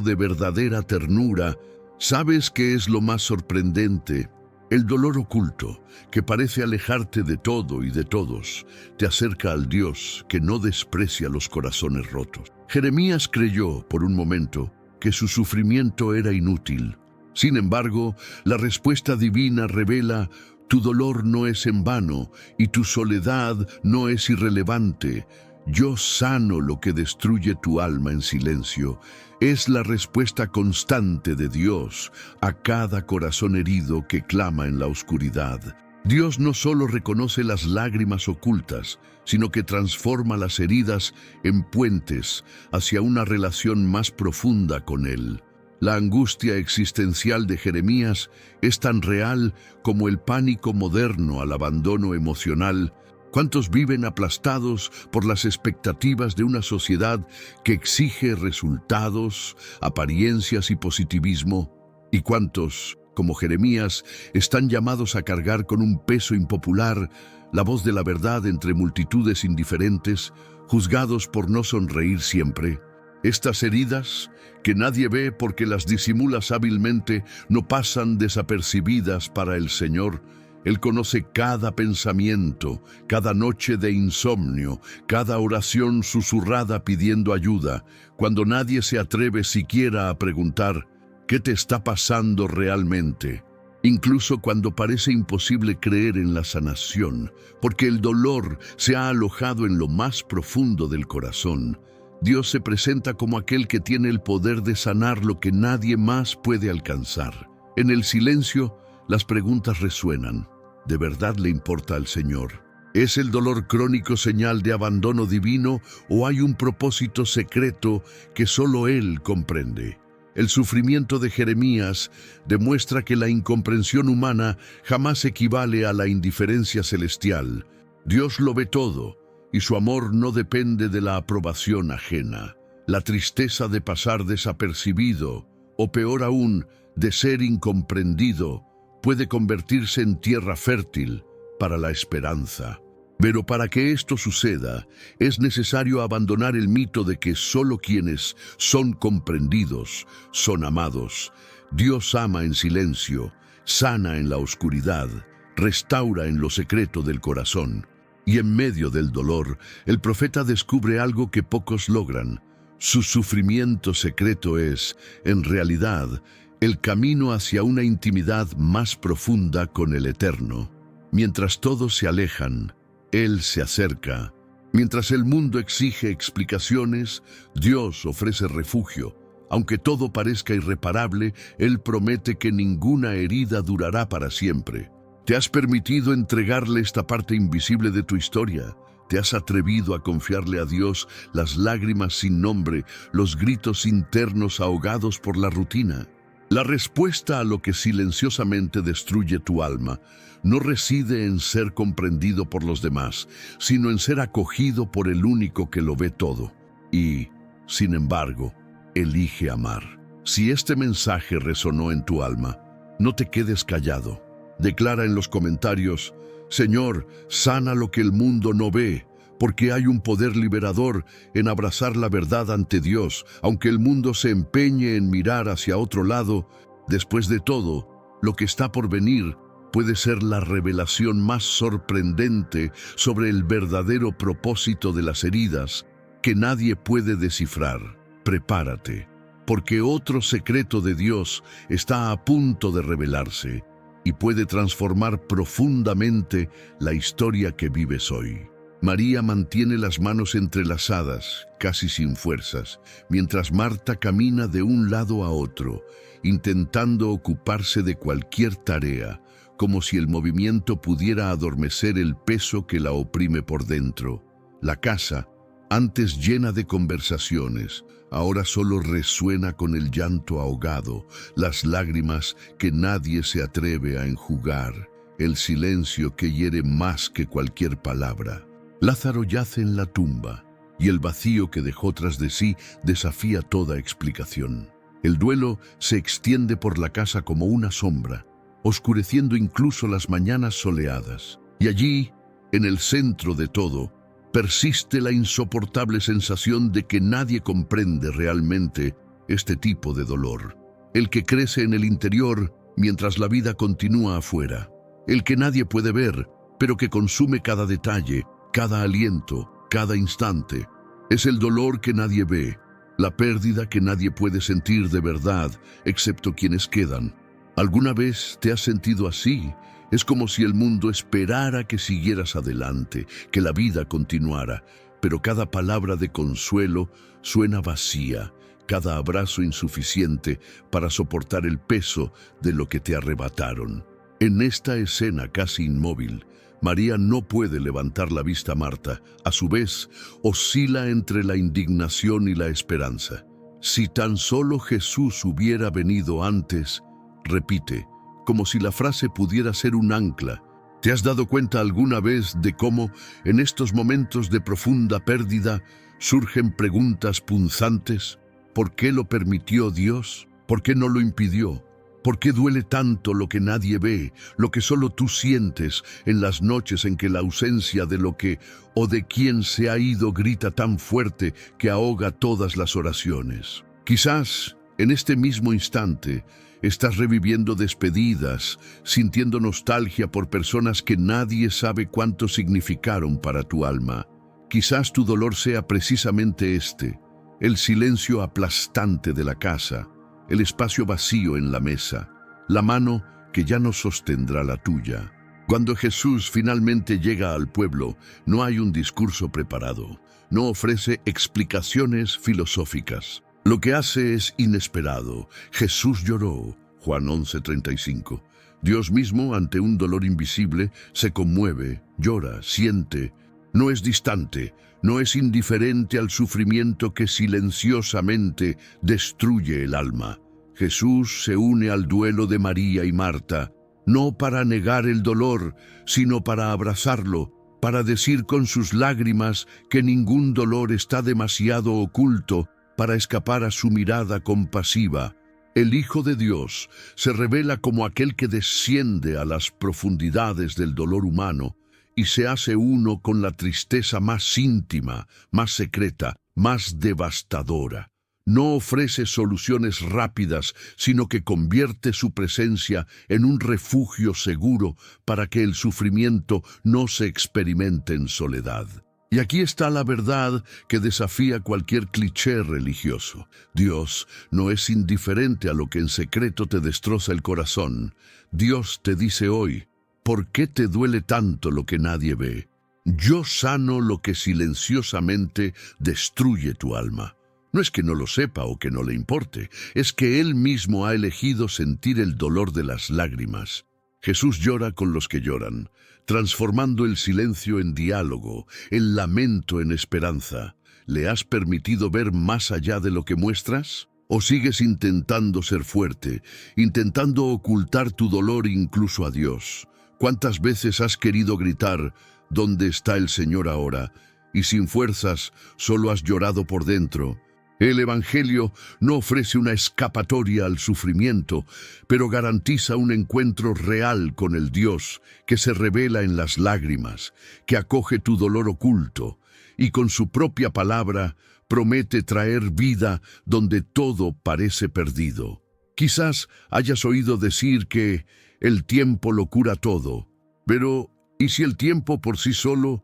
Speaker 1: de verdadera ternura. ¿Sabes qué es lo más sorprendente? El dolor oculto, que parece alejarte de todo y de todos, te acerca al Dios que no desprecia los corazones rotos. Jeremías creyó, por un momento, que su sufrimiento era inútil. Sin embargo, la respuesta divina revela: tu dolor no es en vano y tu soledad no es irrelevante. Yo sano lo que destruye tu alma en silencio. Es la respuesta constante de Dios a cada corazón herido que clama en la oscuridad. Dios no solo reconoce las lágrimas ocultas, sino que transforma las heridas en puentes hacia una relación más profunda con Él. La angustia existencial de Jeremías es tan real como el pánico moderno al abandono emocional. ¿Cuántos viven aplastados por las expectativas de una sociedad que exige resultados, apariencias y positivismo? ¿Y cuántos, como Jeremías, están llamados a cargar con un peso impopular, la voz de la verdad entre multitudes indiferentes, juzgados por no sonreír siempre? Estas heridas, que nadie ve porque las disimulas hábilmente, no pasan desapercibidas para el Señor. Él conoce cada pensamiento, cada noche de insomnio, cada oración susurrada pidiendo ayuda, cuando nadie se atreve siquiera a preguntar: ¿qué te está pasando realmente? Incluso cuando parece imposible creer en la sanación, porque el dolor se ha alojado en lo más profundo del corazón. Dios se presenta como aquel que tiene el poder de sanar lo que nadie más puede alcanzar. En el silencio, las preguntas resuenan. ¿De verdad le importa al Señor? ¿Es el dolor crónico señal de abandono divino o hay un propósito secreto que solo Él comprende? El sufrimiento de Jeremías demuestra que la incomprensión humana jamás equivale a la indiferencia celestial. Dios lo ve todo, y su amor no depende de la aprobación ajena. La tristeza de pasar desapercibido, o peor aún, de ser incomprendido, puede convertirse en tierra fértil para la esperanza. Pero para que esto suceda, es necesario abandonar el mito de que solo quienes son comprendidos son amados. Dios ama en silencio, sana en la oscuridad, restaura en lo secreto del corazón. Y en medio del dolor, el profeta descubre algo que pocos logran. Su sufrimiento secreto es, en realidad, el camino hacia una intimidad más profunda con el Eterno. Mientras todos se alejan, Él se acerca. Mientras el mundo exige explicaciones, Dios ofrece refugio. Aunque todo parezca irreparable, Él promete que ninguna herida durará para siempre. ¿Te has permitido entregarle esta parte invisible de tu historia? ¿Te has atrevido a confiarle a Dios las lágrimas sin nombre, los gritos internos ahogados por la rutina? La respuesta a lo que silenciosamente destruye tu alma no reside en ser comprendido por los demás, sino en ser acogido por el único que lo ve todo. Y, sin embargo, elige amar. Si este mensaje resonó en tu alma, no te quedes callado. Declara en los comentarios: Señor, sana lo que el mundo no ve, porque hay un poder liberador en abrazar la verdad ante Dios, aunque el mundo se empeñe en mirar hacia otro lado. Después de todo, lo que está por venir puede ser la revelación más sorprendente sobre el verdadero propósito de las heridas que nadie puede descifrar. Prepárate, porque otro secreto de Dios está a punto de revelarse y puede transformar profundamente la historia que vives hoy. María mantiene las manos entrelazadas, casi sin fuerzas, mientras Marta camina de un lado a otro, intentando ocuparse de cualquier tarea, como si el movimiento pudiera adormecer el peso que la oprime por dentro. La casa, antes llena de conversaciones, ahora solo resuena con el llanto ahogado, las lágrimas que nadie se atreve a enjugar, el silencio que hiere más que cualquier palabra. Lázaro yace en la tumba, y el vacío que dejó tras de sí desafía toda explicación. El duelo se extiende por la casa como una sombra, oscureciendo incluso las mañanas soleadas. Y allí, en el centro de todo, persiste la insoportable sensación de que nadie comprende realmente este tipo de dolor. El que crece en el interior mientras la vida continúa afuera. El que nadie puede ver, pero que consume cada detalle, cada aliento, cada instante. Es el dolor que nadie ve, la pérdida que nadie puede sentir de verdad, excepto quienes quedan. ¿Alguna vez te has sentido así? Es como si el mundo esperara que siguieras adelante, que la vida continuara, pero cada palabra de consuelo suena vacía, cada abrazo insuficiente para soportar el peso de lo que te arrebataron. En esta escena casi inmóvil, María no puede levantar la vista a Marta. A su vez, oscila entre la indignación y la esperanza. Si tan solo Jesús hubiera venido antes, repite, como si la frase pudiera ser un ancla. ¿Te has dado cuenta alguna vez de cómo, en estos momentos de profunda pérdida, surgen preguntas punzantes? ¿Por qué lo permitió Dios? ¿Por qué no lo impidió? ¿Por qué duele tanto lo que nadie ve, lo que solo tú sientes en las noches en que la ausencia de lo que o de quien se ha ido grita tan fuerte que ahoga todas las oraciones? Quizás, en este mismo instante, estás reviviendo despedidas, sintiendo nostalgia por personas que nadie sabe cuánto significaron para tu alma. Quizás tu dolor sea precisamente este, el silencio aplastante de la casa, el espacio vacío en la mesa, la mano que ya no sostendrá la tuya. Cuando Jesús finalmente llega al pueblo, no hay un discurso preparado, no ofrece explicaciones filosóficas. Lo que hace es inesperado. Jesús lloró, Juan 11:35. Dios mismo, ante un dolor invisible, se conmueve, llora, siente. No es distante, no es indiferente al sufrimiento que silenciosamente destruye el alma. Jesús se une al duelo de María y Marta, no para negar el dolor, sino para abrazarlo, para decir con sus lágrimas que ningún dolor está demasiado oculto para escapar a su mirada compasiva. El Hijo de Dios se revela como aquel que desciende a las profundidades del dolor humano y se hace uno con la tristeza más íntima, más secreta, más devastadora. No ofrece soluciones rápidas, sino que convierte su presencia en un refugio seguro para que el sufrimiento no se experimente en soledad. Y aquí está la verdad que desafía cualquier cliché religioso. Dios no es indiferente a lo que en secreto te destroza el corazón. Dios te dice hoy: ¿por qué te duele tanto lo que nadie ve? Yo sano lo que silenciosamente destruye tu alma. No es que no lo sepa o que no le importe, es que Él mismo ha elegido sentir el dolor de las lágrimas. Jesús llora con los que lloran, transformando el silencio en diálogo, el lamento en esperanza. ¿Le has permitido ver más allá de lo que muestras? ¿O sigues intentando ser fuerte, intentando ocultar tu dolor incluso a Dios? ¿Cuántas veces has querido gritar, ¿dónde está el Señor ahora? Y sin fuerzas, solo has llorado por dentro. El Evangelio no ofrece una escapatoria al sufrimiento, pero garantiza un encuentro real con el Dios que se revela en las lágrimas, que acoge tu dolor oculto, y con su propia palabra promete traer vida donde todo parece perdido. Quizás hayas oído decir que el tiempo lo cura todo, pero ¿y si el tiempo por sí solo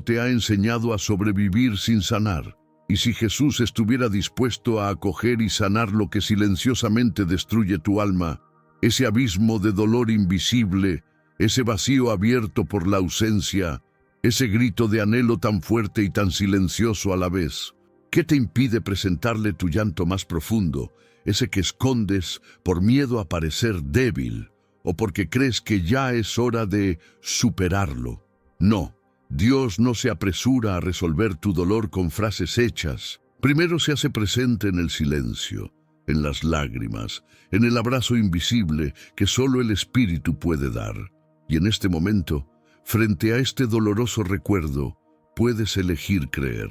Speaker 1: te ha enseñado a sobrevivir sin sanar? ¿Y si Jesús estuviera dispuesto a acoger y sanar lo que silenciosamente destruye tu alma, ese abismo de dolor invisible, ese vacío abierto por la ausencia, ese grito de anhelo tan fuerte y tan silencioso a la vez? ¿Qué te impide presentarle tu llanto más profundo, ese que escondes por miedo a parecer débil o porque crees que ya es hora de superarlo? No, Dios no se apresura a resolver tu dolor con frases hechas. Primero se hace presente en el silencio, en las lágrimas, en el abrazo invisible que solo el Espíritu puede dar. Y en este momento, frente a este doloroso recuerdo, puedes elegir creer.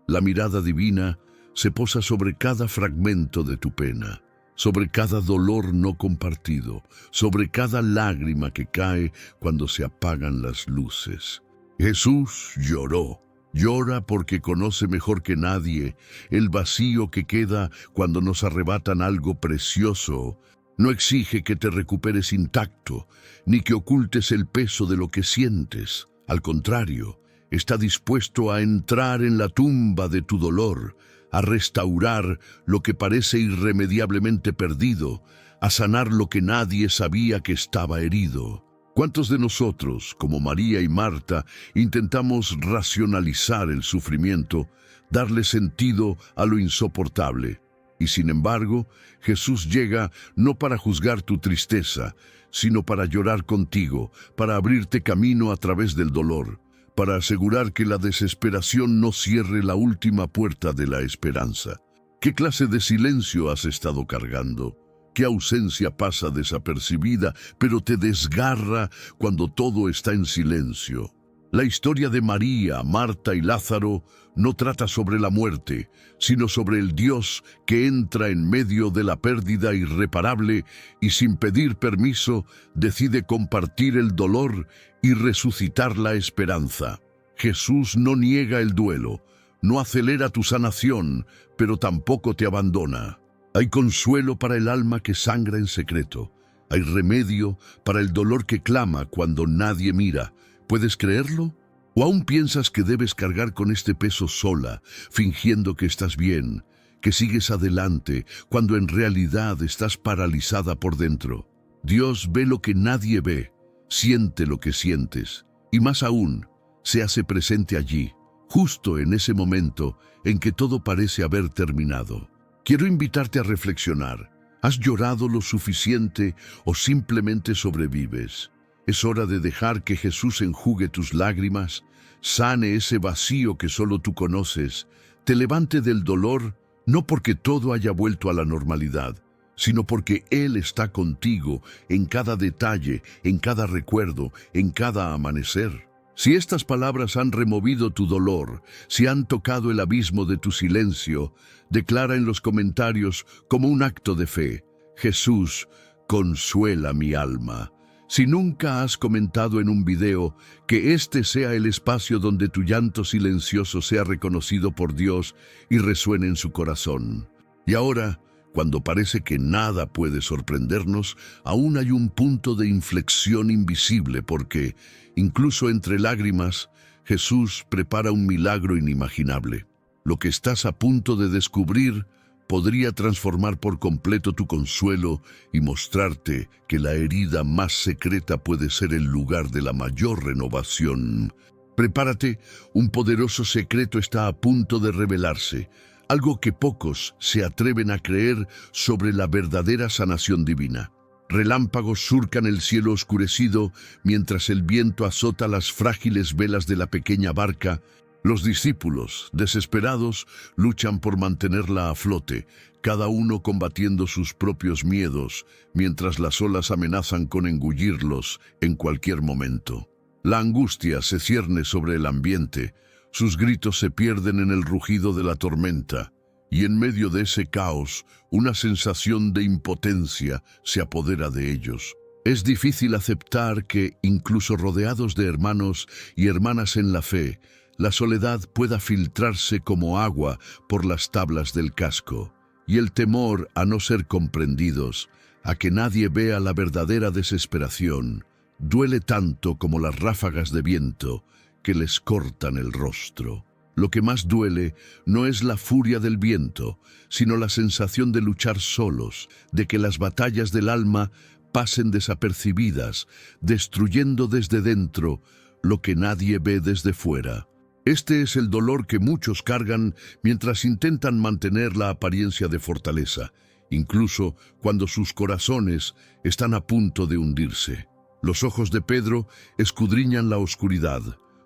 Speaker 1: La mirada divina se posa sobre cada fragmento de tu pena, sobre cada dolor no compartido, sobre cada lágrima que cae cuando se apagan las luces. Jesús lloró. Llora porque conoce mejor que nadie el vacío que queda cuando nos arrebatan algo precioso. No exige que te recuperes intacto, ni que ocultes el peso de lo que sientes. Al contrario, está dispuesto a entrar en la tumba de tu dolor, a restaurar lo que parece irremediablemente perdido, a sanar lo que nadie sabía que estaba herido. ¿Cuántos de nosotros, como María y Marta, intentamos racionalizar el sufrimiento, darle sentido a lo insoportable? Y sin embargo, Jesús llega no para juzgar tu tristeza, sino para llorar contigo, para abrirte camino a través del dolor, para asegurar que la desesperación no cierre la última puerta de la esperanza. ¿Qué clase de silencio has estado cargando? ¿Qué ausencia pasa desapercibida, pero te desgarra cuando todo está en silencio? La historia de María, Marta y Lázaro no trata sobre la muerte, sino sobre el Dios que entra en medio de la pérdida irreparable y sin pedir permiso decide compartir el dolor y resucitar la esperanza. Jesús no niega el duelo, no acelera tu sanación, pero tampoco te abandona. Hay consuelo para el alma que sangra en secreto. Hay remedio para el dolor que clama cuando nadie mira. ¿Puedes creerlo? ¿O aún piensas que debes cargar con este peso sola, fingiendo que estás bien, que sigues adelante, cuando en realidad estás paralizada por dentro? Dios ve lo que nadie ve, siente lo que sientes, y más aún, se hace presente allí, justo en ese momento en que todo parece haber terminado. Quiero invitarte a reflexionar. ¿Has llorado lo suficiente o simplemente sobrevives? Es hora de dejar que Jesús enjugue tus lágrimas, sane ese vacío que solo tú conoces, te levante del dolor, no porque todo haya vuelto a la normalidad, sino porque Él está contigo en cada detalle, en cada recuerdo, en cada amanecer. Si estas palabras han removido tu dolor, si han tocado el abismo de tu silencio, declara en los comentarios como un acto de fe: Jesús, consuela mi alma. Si nunca has comentado en un video, que este sea el espacio donde tu llanto silencioso sea reconocido por Dios y resuene en su corazón. Y ahora, cuando parece que nada puede sorprendernos, aún hay un punto de inflexión invisible porque, incluso entre lágrimas, Jesús prepara un milagro inimaginable. Lo que estás a punto de descubrir podría transformar por completo tu consuelo y mostrarte que la herida más secreta puede ser el lugar de la mayor renovación. Prepárate, un poderoso secreto está a punto de revelarse, algo que pocos se atreven a creer sobre la verdadera sanación divina. Relámpagos surcan el cielo oscurecido mientras el viento azota las frágiles velas de la pequeña barca. Los discípulos, desesperados, luchan por mantenerla a flote, cada uno combatiendo sus propios miedos, mientras las olas amenazan con engullirlos en cualquier momento. La angustia se cierne sobre el ambiente, sus gritos se pierden en el rugido de la tormenta, y en medio de ese caos, una sensación de impotencia se apodera de ellos. Es difícil aceptar que, incluso rodeados de hermanos y hermanas en la fe, la soledad pueda filtrarse como agua por las tablas del casco, y el temor a no ser comprendidos, a que nadie vea la verdadera desesperación, duele tanto como las ráfagas de viento que les cortan el rostro. Lo que más duele no es la furia del viento, sino la sensación de luchar solos, de que las batallas del alma pasen desapercibidas, destruyendo desde dentro lo que nadie ve desde fuera. Este es el dolor que muchos cargan mientras intentan mantener la apariencia de fortaleza, incluso cuando sus corazones están a punto de hundirse. Los ojos de Pedro escudriñan la oscuridad,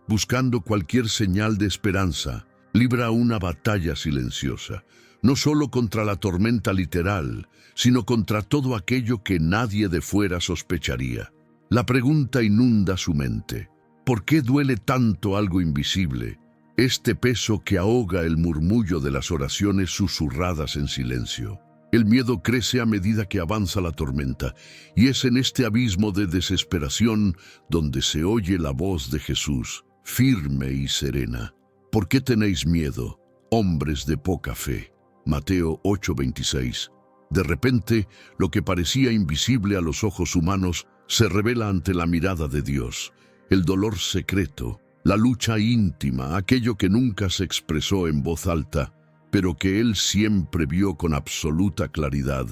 Speaker 1: buscando cualquier señal de esperanza. Libra una batalla silenciosa, no solo contra la tormenta literal, sino contra todo aquello que nadie de fuera sospecharía. La pregunta inunda su mente. ¿Por qué duele tanto algo invisible? Este peso que ahoga el murmullo de las oraciones susurradas en silencio. El miedo crece a medida que avanza la tormenta, y es en este abismo de desesperación donde se oye la voz de Jesús, firme y serena. ¿Por qué tenéis miedo, hombres de poca fe? Mateo 8:26. De repente, lo que parecía invisible a los ojos humanos se revela ante la mirada de Dios. El dolor secreto, la lucha íntima, aquello que nunca se expresó en voz alta, pero que Él siempre vio con absoluta claridad.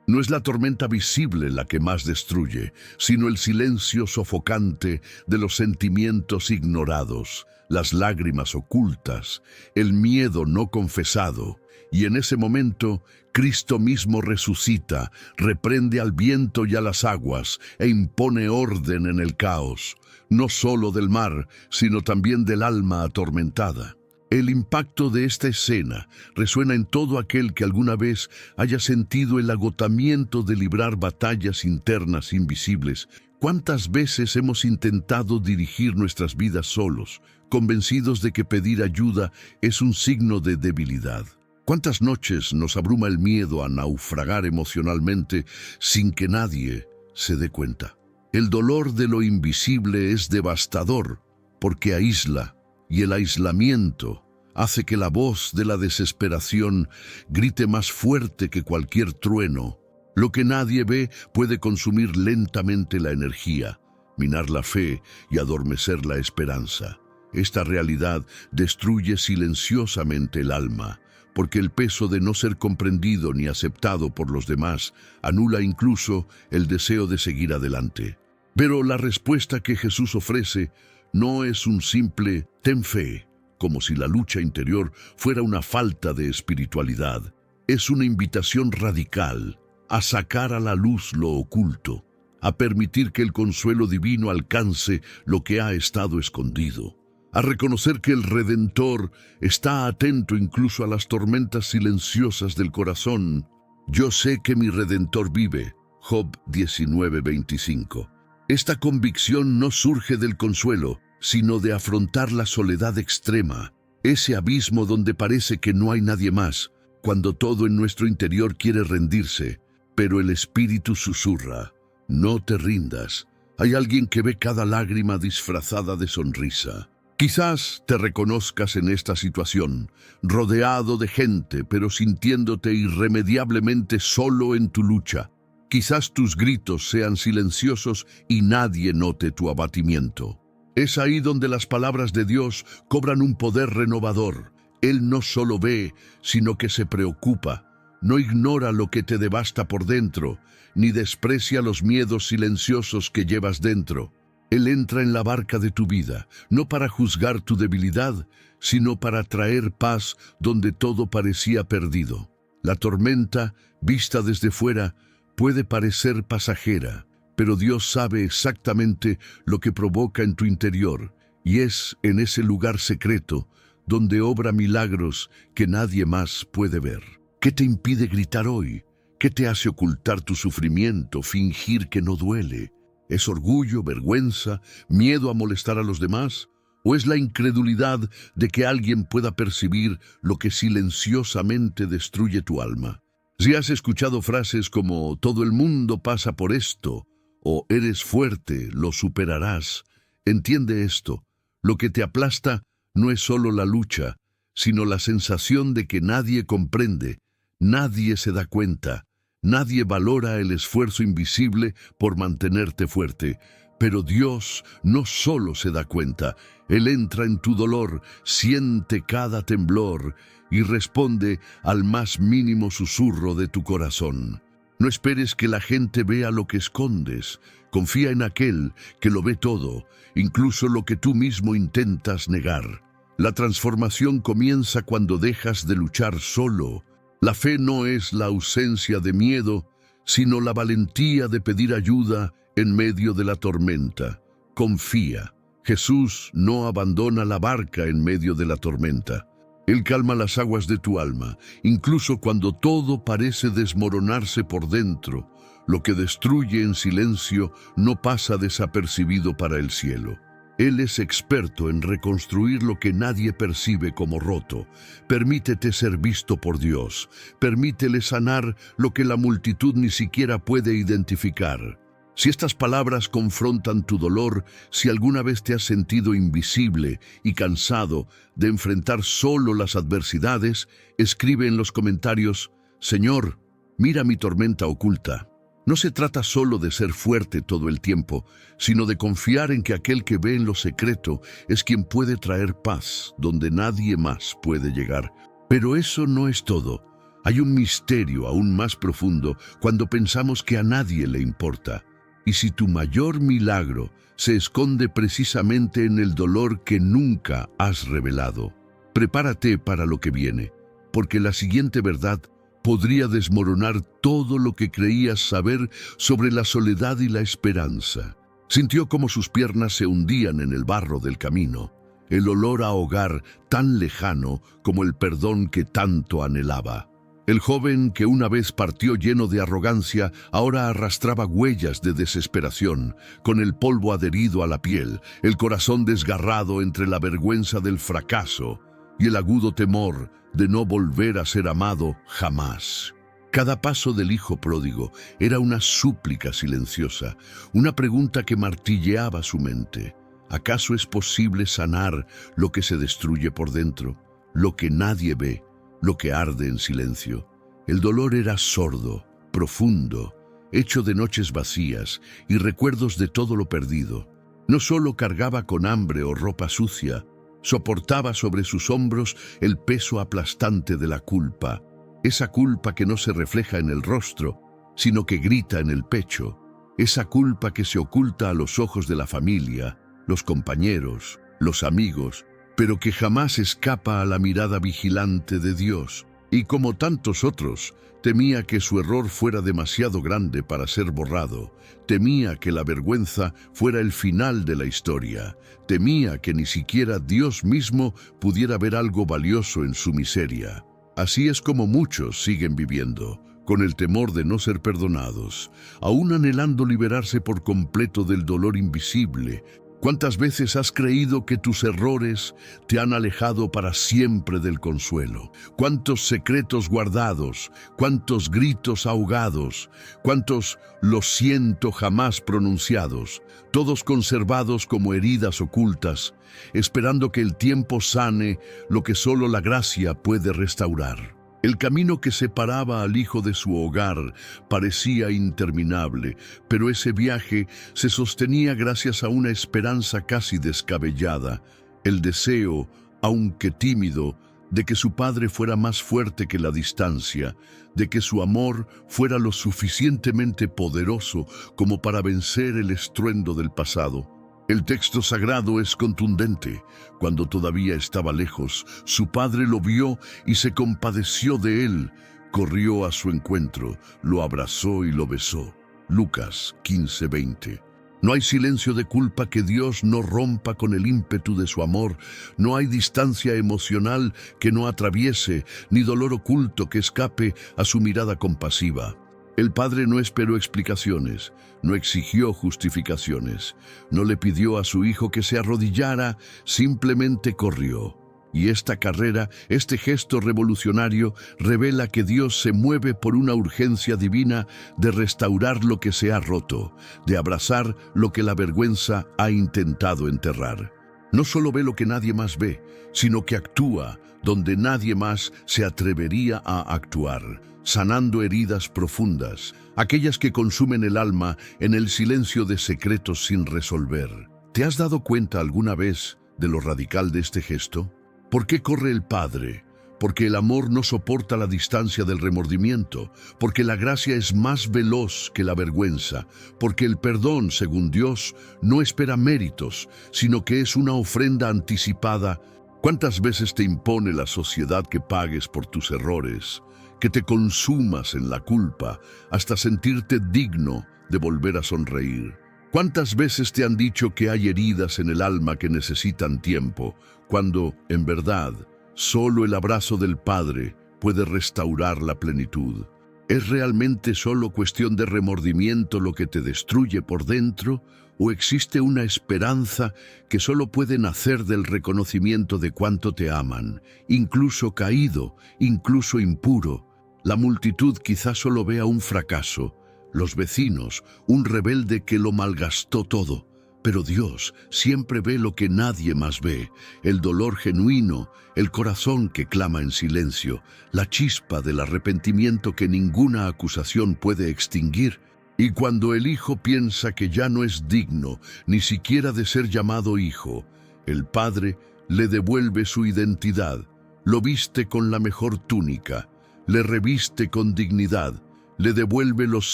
Speaker 1: No es la tormenta visible la que más destruye, sino el silencio sofocante de los sentimientos ignorados, las lágrimas ocultas, el miedo no confesado. Y en ese momento, Cristo mismo resucita, reprende al viento y a las aguas e impone orden en el caos, no solo del mar, sino también del alma atormentada. El impacto de esta escena resuena en todo aquel que alguna vez haya sentido el agotamiento de librar batallas internas invisibles. ¿Cuántas veces hemos intentado dirigir nuestras vidas solos, convencidos de que pedir ayuda es un signo de debilidad? ¿Cuántas noches nos abruma el miedo a naufragar emocionalmente sin que nadie se dé cuenta? El dolor de lo invisible es devastador porque aísla, y el aislamiento hace que la voz de la desesperación grite más fuerte que cualquier trueno. Lo que nadie ve puede consumir lentamente la energía, minar la fe y adormecer la esperanza. Esta realidad destruye silenciosamente el alma, porque el peso de no ser comprendido ni aceptado por los demás anula incluso el deseo de seguir adelante. Pero la respuesta que Jesús ofrece no es un simple «ten fe», como si la lucha interior fuera una falta de espiritualidad. Es una invitación radical a sacar a la luz lo oculto, a permitir que el consuelo divino alcance lo que ha estado escondido, a reconocer que el Redentor está atento incluso a las tormentas silenciosas del corazón. Yo sé que mi Redentor vive. Job 19:25. Esta convicción no surge del consuelo, sino de afrontar la soledad extrema, ese abismo donde parece que no hay nadie más, cuando todo en nuestro interior quiere rendirse, pero el Espíritu susurra, no te rindas. Hay alguien que ve cada lágrima disfrazada de sonrisa. Quizás te reconozcas en esta situación, rodeado de gente, pero sintiéndote irremediablemente solo en tu lucha. Quizás tus gritos sean silenciosos y nadie note tu abatimiento. Es ahí donde las palabras de Dios cobran un poder renovador. Él no solo ve, sino que se preocupa. No ignora lo que te devasta por dentro, ni desprecia los miedos silenciosos que llevas dentro. Él entra en la barca de tu vida, no para juzgar tu debilidad, sino para traer paz donde todo parecía perdido. La tormenta, vista desde fuera, puede parecer pasajera, pero Dios sabe exactamente lo que provoca en tu interior, y es en ese lugar secreto donde obra milagros que nadie más puede ver. ¿Qué te impide gritar hoy? ¿Qué te hace ocultar tu sufrimiento, fingir que no duele? ¿Es orgullo, vergüenza, miedo a molestar a los demás? ¿O es la incredulidad de que alguien pueda percibir lo que silenciosamente destruye tu alma? Si has escuchado frases como «todo el mundo pasa por esto» o «eres fuerte, lo superarás», entiende esto: lo que te aplasta no es solo la lucha, sino la sensación de que nadie comprende, nadie se da cuenta, nadie valora el esfuerzo invisible por mantenerte fuerte. Pero Dios no solo se da cuenta, Él entra en tu dolor, siente cada temblor y responde al más mínimo susurro de tu corazón. No esperes que la gente vea lo que escondes. Confía en aquel que lo ve todo, incluso lo que tú mismo intentas negar. La transformación comienza cuando dejas de luchar solo. La fe no es la ausencia de miedo, sino la valentía de pedir ayuda en medio de la tormenta. Confía. Jesús no abandona la barca en medio de la tormenta. Él calma las aguas de tu alma, incluso cuando todo parece desmoronarse por dentro. Lo que destruye en silencio no pasa desapercibido para el cielo. Él es experto en reconstruir lo que nadie percibe como roto. Permítete ser visto por Dios. Permítele sanar lo que la multitud ni siquiera puede identificar. Si estas palabras confrontan tu dolor, si alguna vez te has sentido invisible y cansado de enfrentar solo las adversidades, escribe en los comentarios: «Señor, mira mi tormenta oculta». No se trata solo de ser fuerte todo el tiempo, sino de confiar en que aquel que ve en lo secreto es quien puede traer paz donde nadie más puede llegar. Pero eso no es todo. Hay un misterio aún más profundo cuando pensamos que a nadie le importa. Y si tu mayor milagro se esconde precisamente en el dolor que nunca has revelado, prepárate para lo que viene, porque la siguiente verdad podría desmoronar todo lo que creías saber sobre la soledad y la esperanza. Sintió como sus piernas se hundían en el barro del camino, el olor a hogar tan lejano como el perdón que tanto anhelaba. El joven que una vez partió lleno de arrogancia, ahora arrastraba huellas de desesperación, con el polvo adherido a la piel, el corazón desgarrado entre la vergüenza del fracaso y el agudo temor de no volver a ser amado jamás. Cada paso del hijo pródigo era una súplica silenciosa, una pregunta que martilleaba su mente. ¿Acaso es posible sanar lo que se destruye por dentro, lo que nadie ve, lo que arde en silencio? El dolor era sordo, profundo, hecho de noches vacías y recuerdos de todo lo perdido. No solo cargaba con hambre o ropa sucia, soportaba sobre sus hombros el peso aplastante de la culpa, esa culpa que no se refleja en el rostro, sino que grita en el pecho, esa culpa que se oculta a los ojos de la familia, los compañeros, los amigos, pero que jamás escapa a la mirada vigilante de Dios. Y como tantos otros, temía que su error fuera demasiado grande para ser borrado, temía que la vergüenza fuera el final de la historia, temía que ni siquiera Dios mismo pudiera ver algo valioso en su miseria. Así es como muchos siguen viviendo, con el temor de no ser perdonados, aún anhelando liberarse por completo del dolor invisible. ¿Cuántas veces has creído que tus errores te han alejado para siempre del consuelo? ¿Cuántos secretos guardados? ¿Cuántos gritos ahogados? ¿Cuántos «lo siento» jamás pronunciados? Todos conservados como heridas ocultas, esperando que el tiempo sane lo que solo la gracia puede restaurar. El camino que separaba al hijo de su hogar parecía interminable, pero ese viaje se sostenía gracias a una esperanza casi descabellada, el deseo, aunque tímido, de que su padre fuera más fuerte que la distancia, de que su amor fuera lo suficientemente poderoso como para vencer el estruendo del pasado. El texto sagrado es contundente. Cuando todavía estaba lejos, su padre lo vio y se compadeció de él. Corrió a su encuentro, lo abrazó y lo besó. Lucas 15:20. No hay silencio de culpa que Dios no rompa con el ímpetu de su amor. No hay distancia emocional que no atraviese, ni dolor oculto que escape a su mirada compasiva. El Padre no esperó explicaciones, no exigió justificaciones, no le pidió a su Hijo que se arrodillara, simplemente corrió. Y esta carrera, este gesto revolucionario, revela que Dios se mueve por una urgencia divina de restaurar lo que se ha roto, de abrazar lo que la vergüenza ha intentado enterrar. No solo ve lo que nadie más ve, sino que actúa donde nadie más se atrevería a actuar, sanando heridas profundas, aquellas que consumen el alma en el silencio de secretos sin resolver. ¿Te has dado cuenta alguna vez de lo radical de este gesto? ¿Por qué corre el Padre? Porque el amor no soporta la distancia del remordimiento, porque la gracia es más veloz que la vergüenza, porque el perdón, según Dios, no espera méritos, sino que es una ofrenda anticipada. ¿Cuántas veces te impone la sociedad que pagues por tus errores, que te consumas en la culpa hasta sentirte digno de volver a sonreír? ¿Cuántas veces te han dicho que hay heridas en el alma que necesitan tiempo, cuando, en verdad, solo el abrazo del Padre puede restaurar la plenitud? ¿Es realmente solo cuestión de remordimiento lo que te destruye por dentro, o existe una esperanza que solo puede nacer del reconocimiento de cuánto te aman, incluso caído, incluso impuro? La multitud quizás solo vea un fracaso, los vecinos, un rebelde que lo malgastó todo, pero Dios siempre ve lo que nadie más ve, el dolor genuino, el corazón que clama en silencio, la chispa del arrepentimiento que ninguna acusación puede extinguir. Y cuando el hijo piensa que ya no es digno ni siquiera de ser llamado hijo, el Padre le devuelve su identidad, lo viste con la mejor túnica, le reviste con dignidad, le devuelve los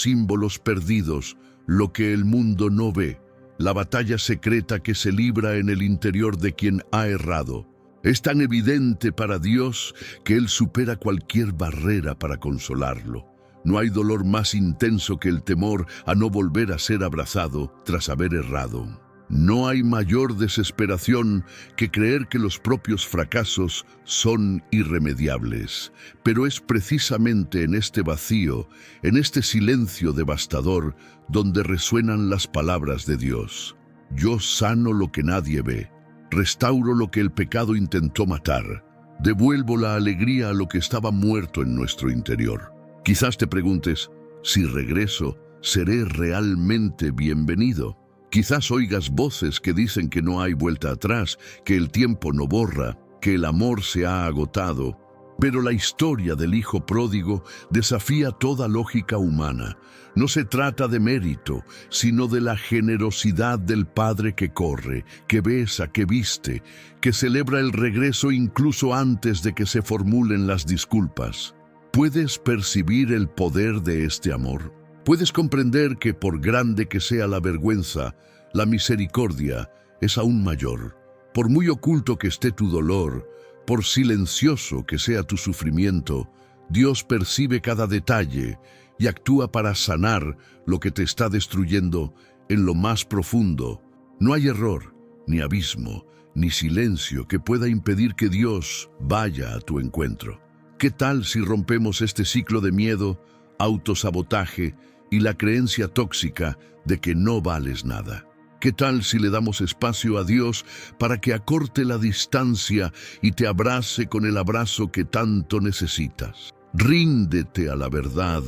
Speaker 1: símbolos perdidos, lo que el mundo no ve, la batalla secreta que se libra en el interior de quien ha errado. Es tan evidente para Dios que Él supera cualquier barrera para consolarlo. No hay dolor más intenso que el temor a no volver a ser abrazado tras haber errado. No hay mayor desesperación que creer que los propios fracasos son irremediables. Pero es precisamente en este vacío, en este silencio devastador, donde resuenan las palabras de Dios. Yo sano lo que nadie ve, restauro lo que el pecado intentó matar, devuelvo la alegría a lo que estaba muerto en nuestro interior. Quizás te preguntes, si regreso, ¿seré realmente bienvenido? Quizás oigas voces que dicen que no hay vuelta atrás, que el tiempo no borra, que el amor se ha agotado. Pero la historia del hijo pródigo desafía toda lógica humana. No se trata de mérito, sino de la generosidad del padre que corre, que besa, que viste, que celebra el regreso incluso antes de que se formulen las disculpas. ¿Puedes percibir el poder de este amor? ¿Puedes comprender que por grande que sea la vergüenza, la misericordia es aún mayor? Por muy oculto que esté tu dolor, por silencioso que sea tu sufrimiento, Dios percibe cada detalle y actúa para sanar lo que te está destruyendo en lo más profundo. No hay error, ni abismo, ni silencio que pueda impedir que Dios vaya a tu encuentro. ¿Qué tal si rompemos este ciclo de miedo, autosabotaje y la creencia tóxica de que no vales nada? ¿Qué tal si le damos espacio a Dios para que acorte la distancia y te abrace con el abrazo que tanto necesitas? Ríndete a la verdad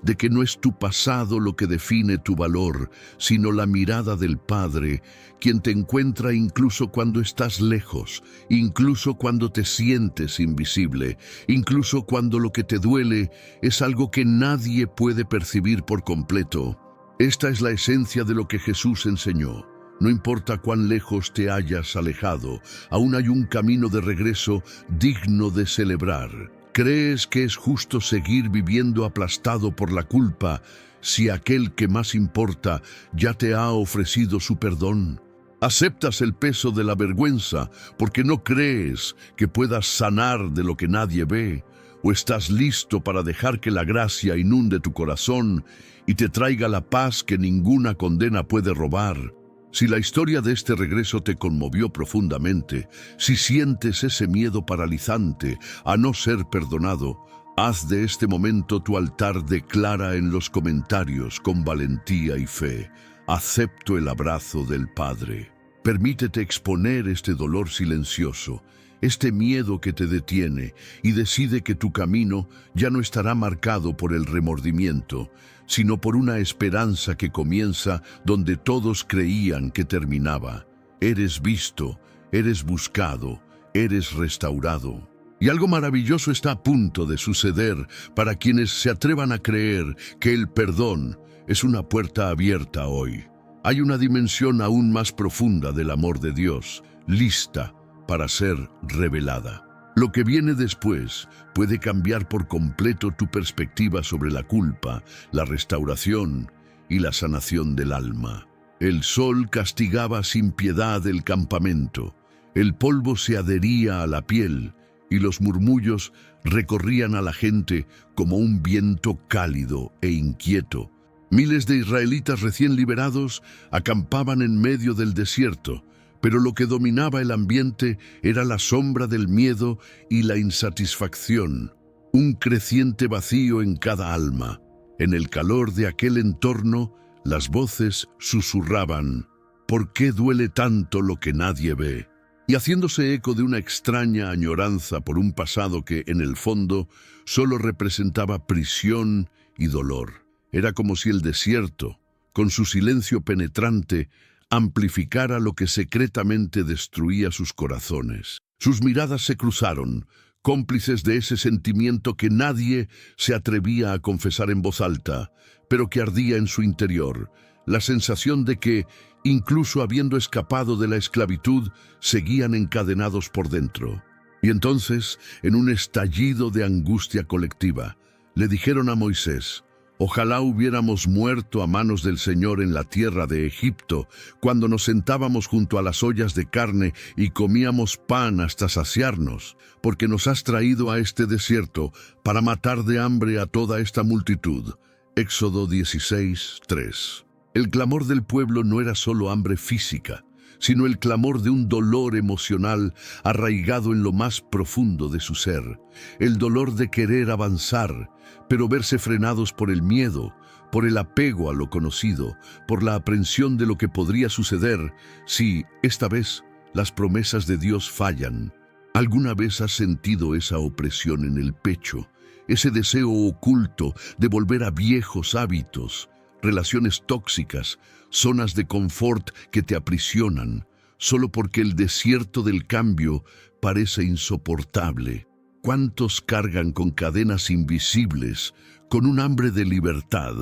Speaker 1: de que no es tu pasado lo que define tu valor, sino la mirada del Padre, quien te encuentra incluso cuando estás lejos, incluso cuando te sientes invisible, incluso cuando lo que te duele es algo que nadie puede percibir por completo. Esta es la esencia de lo que Jesús enseñó. No importa cuán lejos te hayas alejado, aún hay un camino de regreso digno de celebrar. ¿Crees que es justo seguir viviendo aplastado por la culpa si aquel que más importa ya te ha ofrecido su perdón? ¿Aceptas el peso de la vergüenza porque no crees que puedas sanar de lo que nadie ve? ¿O estás listo para dejar que la gracia inunde tu corazón y te traiga la paz que ninguna condena puede robar? Si la historia de este regreso te conmovió profundamente, si sientes ese miedo paralizante a no ser perdonado, haz de este momento tu altar. Declara en los comentarios con valentía y fe: acepto el abrazo del Padre. Permítete exponer este dolor silencioso, este miedo que te detiene, y decide que tu camino ya no estará marcado por el remordimiento, sino por una esperanza que comienza donde todos creían que terminaba. Eres visto, eres buscado, eres restaurado. Y algo maravilloso está a punto de suceder para quienes se atrevan a creer que el perdón es una puerta abierta hoy. Hay una dimensión aún más profunda del amor de Dios, lista para ser revelada. Lo que viene después puede cambiar por completo tu perspectiva sobre la culpa, la restauración y la sanación del alma. El sol castigaba sin piedad el campamento, el polvo se adhería a la piel y los murmullos recorrían a la gente como un viento cálido e inquieto. Miles de israelitas recién liberados acampaban en medio del desierto, pero lo que dominaba el ambiente era la sombra del miedo y la insatisfacción, un creciente vacío en cada alma. En el calor de aquel entorno, las voces susurraban: ¿por qué duele tanto lo que nadie ve? Y haciéndose eco de una extraña añoranza por un pasado que, en el fondo, solo representaba prisión y dolor. Era como si el desierto, con su silencio penetrante, amplificara lo que secretamente destruía sus corazones. Sus miradas se cruzaron, cómplices de ese sentimiento que nadie se atrevía a confesar en voz alta, pero que ardía en su interior, la sensación de que, incluso habiendo escapado de la esclavitud, seguían encadenados por dentro. Y entonces, en un estallido de angustia colectiva, le dijeron a Moisés: ojalá hubiéramos muerto a manos del Señor en la tierra de Egipto, cuando nos sentábamos junto a las ollas de carne y comíamos pan hasta saciarnos, porque nos has traído a este desierto para matar de hambre a toda esta multitud. Éxodo 16:3. El clamor del pueblo no era solo hambre física, sino el clamor de un dolor emocional arraigado en lo más profundo de su ser, el dolor de querer avanzar, pero verse frenados por el miedo, por el apego a lo conocido, por la aprensión de lo que podría suceder si, esta vez, las promesas de Dios fallan. ¿Alguna vez has sentido esa opresión en el pecho, ese deseo oculto de volver a viejos hábitos, relaciones tóxicas, zonas de confort que te aprisionan, solo porque el desierto del cambio parece insoportable? ¿Cuántos cargan con cadenas invisibles, con un hambre de libertad,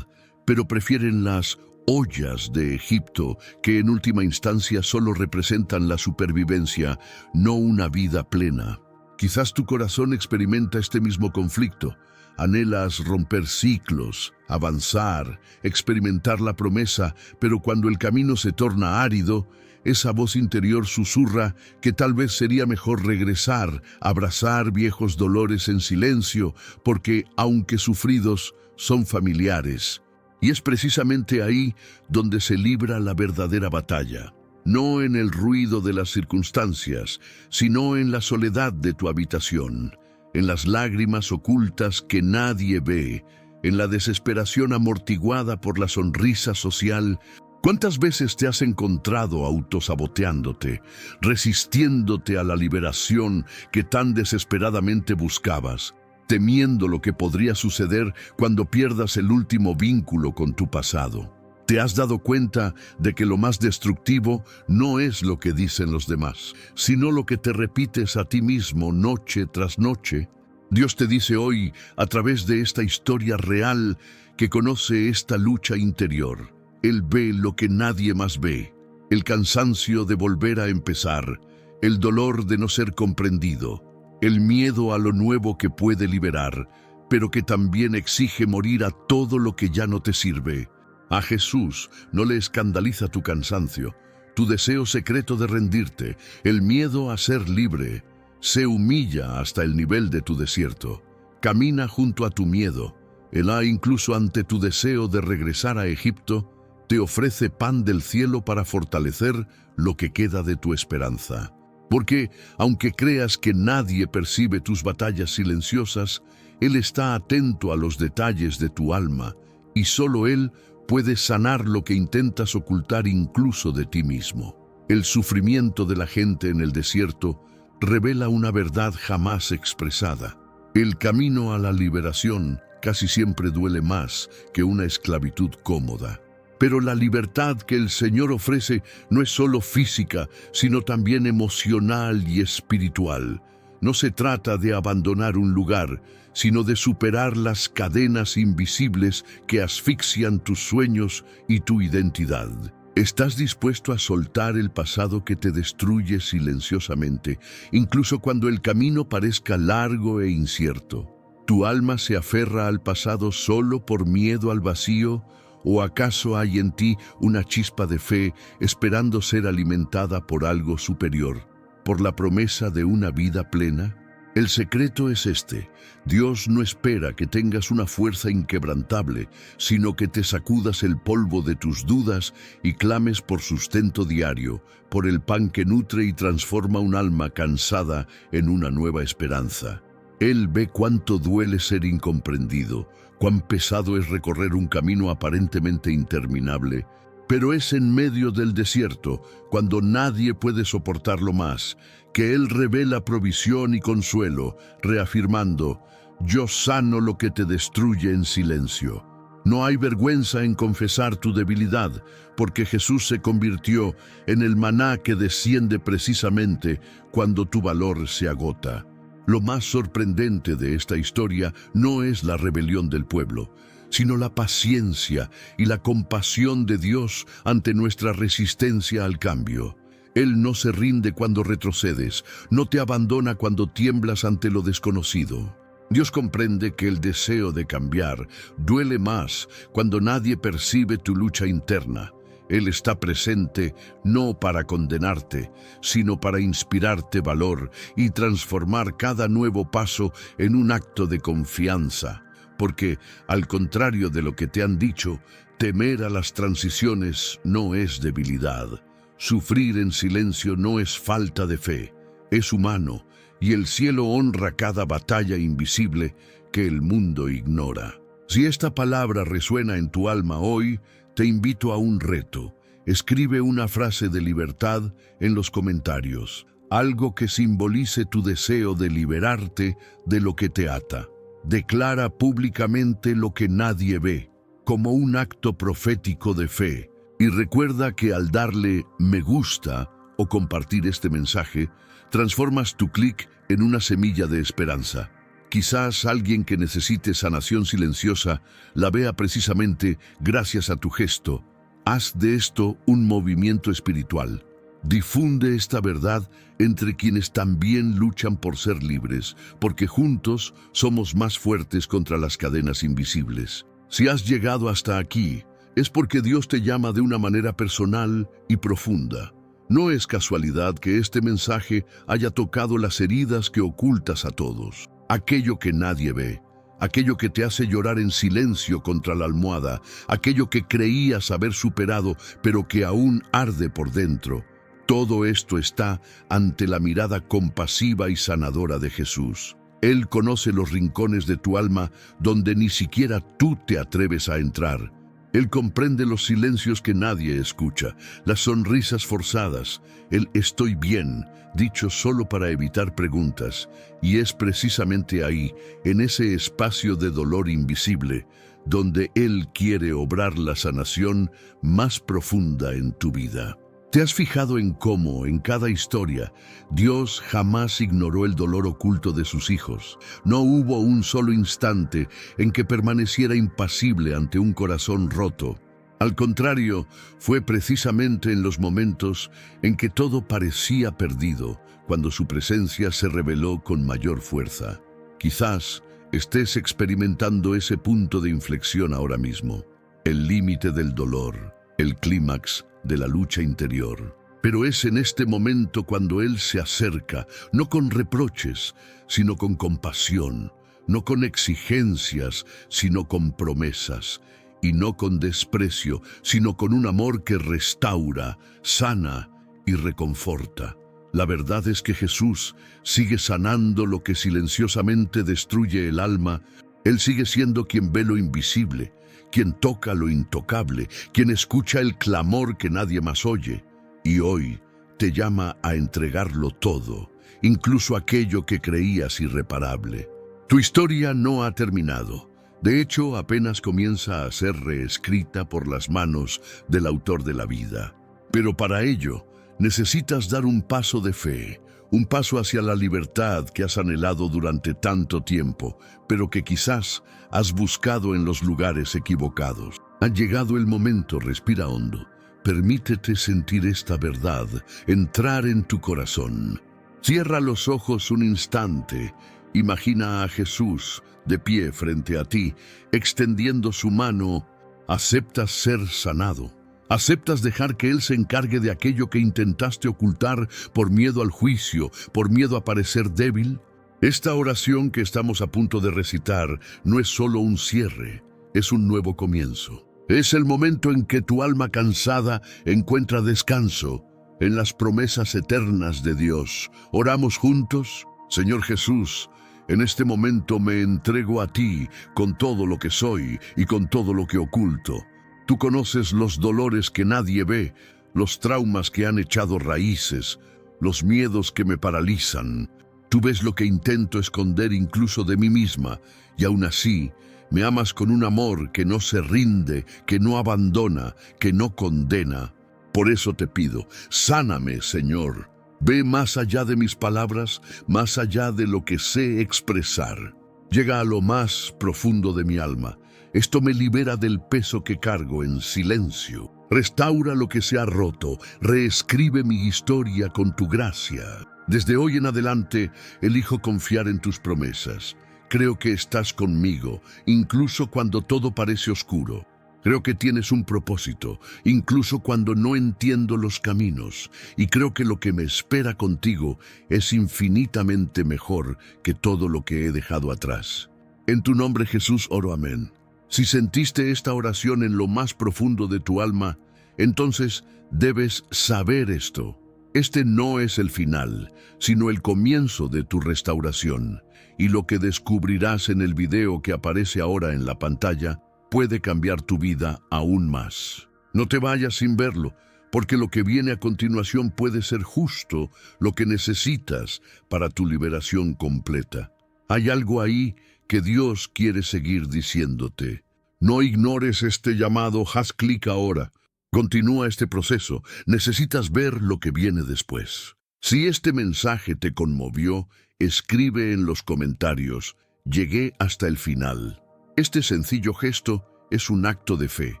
Speaker 1: pero prefieren las ollas de Egipto, que en última instancia solo representan la supervivencia, no una vida plena? Quizás tu corazón experimenta este mismo conflicto. Anhelas romper ciclos, avanzar, experimentar la promesa, pero cuando el camino se torna árido, esa voz interior susurra que tal vez sería mejor regresar, abrazar viejos dolores en silencio, porque, aunque sufridos, son familiares. Y es precisamente ahí donde se libra la verdadera batalla. No en el ruido de las circunstancias, sino en la soledad de tu habitación, en las lágrimas ocultas que nadie ve, en la desesperación amortiguada por la sonrisa social. ¿Cuántas veces te has encontrado autosaboteándote, resistiéndote a la liberación que tan desesperadamente buscabas, temiendo lo que podría suceder cuando pierdas el último vínculo con tu pasado? ¿Te has dado cuenta de que lo más destructivo no es lo que dicen los demás, sino lo que te repites a ti mismo noche tras noche? Dios te dice hoy, a través de esta historia real, que conoce esta lucha interior. Él ve lo que nadie más ve, el cansancio de volver a empezar, el dolor de no ser comprendido, el miedo a lo nuevo que puede liberar, pero que también exige morir a todo lo que ya no te sirve. A Jesús no le escandaliza tu cansancio, tu deseo secreto de rendirte, el miedo a ser libre. Se humilla hasta el nivel de tu desierto. camina junto a tu miedo. Elá, incluso ante tu deseo de regresar a Egipto, te ofrece pan del cielo para fortalecer lo que queda de tu esperanza. Porque, aunque creas que nadie percibe tus batallas silenciosas, Él está atento a los detalles de tu alma, y solo Él puede sanar lo que intentas ocultar incluso de ti mismo. El sufrimiento de la gente en el desierto revela una verdad jamás expresada. El camino a la liberación casi siempre duele más que una esclavitud cómoda. Pero la libertad que el Señor ofrece no es solo física, sino también emocional y espiritual. No se trata de abandonar un lugar, sino de superar las cadenas invisibles que asfixian tus sueños y tu identidad. ¿Estás dispuesto a soltar el pasado que te destruye silenciosamente, incluso cuando el camino parezca largo e incierto? ¿Tu alma se aferra al pasado solo por miedo al vacío? ¿O acaso hay en ti una chispa de fe esperando ser alimentada por algo superior, por la promesa de una vida plena? El secreto es este: Dios no espera que tengas una fuerza inquebrantable, sino que te sacudas el polvo de tus dudas y clames por sustento diario, por el pan que nutre y transforma un alma cansada en una nueva esperanza. Él ve cuánto duele ser incomprendido, cuán pesado es recorrer un camino aparentemente interminable, pero es en medio del desierto, cuando nadie puede soportarlo más, que Él revela provisión y consuelo, reafirmando: yo sano lo que te destruye en silencio. No hay vergüenza en confesar tu debilidad, porque Jesús se convirtió en el maná que desciende precisamente cuando tu valor se agota. Lo más sorprendente de esta historia no es la rebelión del pueblo, sino la paciencia y la compasión de Dios ante nuestra resistencia al cambio. Él no se rinde cuando retrocedes, no te abandona cuando tiemblas ante lo desconocido. Dios comprende que el deseo de cambiar duele más cuando nadie percibe tu lucha interna. Él está presente no para condenarte, sino para inspirarte valor y transformar cada nuevo paso en un acto de confianza. Porque, al contrario de lo que te han dicho, temer a las transiciones no es debilidad. Sufrir en silencio no es falta de fe, es humano, y el cielo honra cada batalla invisible que el mundo ignora. Si esta palabra resuena en tu alma hoy, te invito a un reto. Escribe una frase de libertad en los comentarios, algo que simbolice tu deseo de liberarte de lo que te ata. Declara públicamente lo que nadie ve, como un acto profético de fe. Y recuerda que al darle me gusta o compartir este mensaje, transformas tu clic en una semilla de esperanza. Quizás alguien que necesite sanación silenciosa la vea precisamente gracias a tu gesto. Haz de esto un movimiento espiritual. Difunde esta verdad entre quienes también luchan por ser libres, porque juntos somos más fuertes contra las cadenas invisibles. Si has llegado hasta aquí, es porque Dios te llama de una manera personal y profunda. No es casualidad que este mensaje haya tocado las heridas que ocultas a todos. Aquello que nadie ve, aquello que te hace llorar en silencio contra la almohada, aquello que creías haber superado, pero que aún arde por dentro. Todo esto está ante la mirada compasiva y sanadora de Jesús. Él conoce los rincones de tu alma donde ni siquiera tú te atreves a entrar. Él comprende los silencios que nadie escucha, las sonrisas forzadas, el estoy bien, dicho solo para evitar preguntas. Y es precisamente ahí, en ese espacio de dolor invisible, donde Él quiere obrar la sanación más profunda en tu vida. ¿Te has fijado en cómo, en cada historia, Dios jamás ignoró el dolor oculto de sus hijos? No hubo un solo instante en que permaneciera impasible ante un corazón roto. Al contrario, fue precisamente en los momentos en que todo parecía perdido, cuando su presencia se reveló con mayor fuerza. Quizás estés experimentando ese punto de inflexión ahora mismo, el límite del dolor, el clímax de la lucha interior. Pero es en este momento cuando Él se acerca, no con reproches, sino con compasión, no con exigencias, sino con promesas, y no con desprecio, sino con un amor que restaura, sana y reconforta. La verdad es que Jesús sigue sanando lo que silenciosamente destruye el alma. Él sigue siendo quien ve lo invisible, quien toca lo intocable, quien escucha el clamor que nadie más oye. Y hoy te llama a entregarlo todo, incluso aquello que creías irreparable. Tu historia no ha terminado. De hecho, apenas comienza a ser reescrita por las manos del autor de la vida. Pero para ello, necesitas dar un paso de fe, un paso hacia la libertad que has anhelado durante tanto tiempo, pero que quizás has buscado en los lugares equivocados. Ha llegado el momento, respira hondo. Permítete sentir esta verdad, entrar en tu corazón. Cierra los ojos un instante. Imagina a Jesús de pie frente a ti, extendiendo su mano. ¿Aceptas ser sanado? ¿Aceptas dejar que Él se encargue de aquello que intentaste ocultar por miedo al juicio, por miedo a parecer débil? Esta oración que estamos a punto de recitar no es solo un cierre, es un nuevo comienzo. Es el momento en que tu alma cansada encuentra descanso en las promesas eternas de Dios. ¿Oramos juntos? Señor Jesús, en este momento me entrego a ti con todo lo que soy y con todo lo que oculto. Tú conoces los dolores que nadie ve, los traumas que han echado raíces, los miedos que me paralizan. Tú ves lo que intento esconder incluso de mí misma, y aún así me amas con un amor que no se rinde, que no abandona, que no condena. Por eso te pido, sáname, Señor. Ve más allá de mis palabras, más allá de lo que sé expresar. Llega a lo más profundo de mi alma. Esto me libera del peso que cargo en silencio. Restaura lo que se ha roto, reescribe mi historia con tu gracia. Desde hoy en adelante, elijo confiar en tus promesas. Creo que estás conmigo, incluso cuando todo parece oscuro. Creo que tienes un propósito, incluso cuando no entiendo los caminos. Y creo que lo que me espera contigo es infinitamente mejor que todo lo que he dejado atrás. En tu nombre, Jesús, oro, amén. Si sentiste esta oración en lo más profundo de tu alma, entonces debes saber esto. Este no es el final, sino el comienzo de tu restauración. Y lo que descubrirás en el video que aparece ahora en la pantalla puede cambiar tu vida aún más. No te vayas sin verlo, porque lo que viene a continuación puede ser justo lo que necesitas para tu liberación completa. Hay algo ahí que Dios quiere seguir diciéndote. No ignores este llamado, haz clic ahora. Continúa este proceso, necesitas ver lo que viene después. Si este mensaje te conmovió, escribe en los comentarios, llegué hasta el final. Este sencillo gesto es un acto de fe,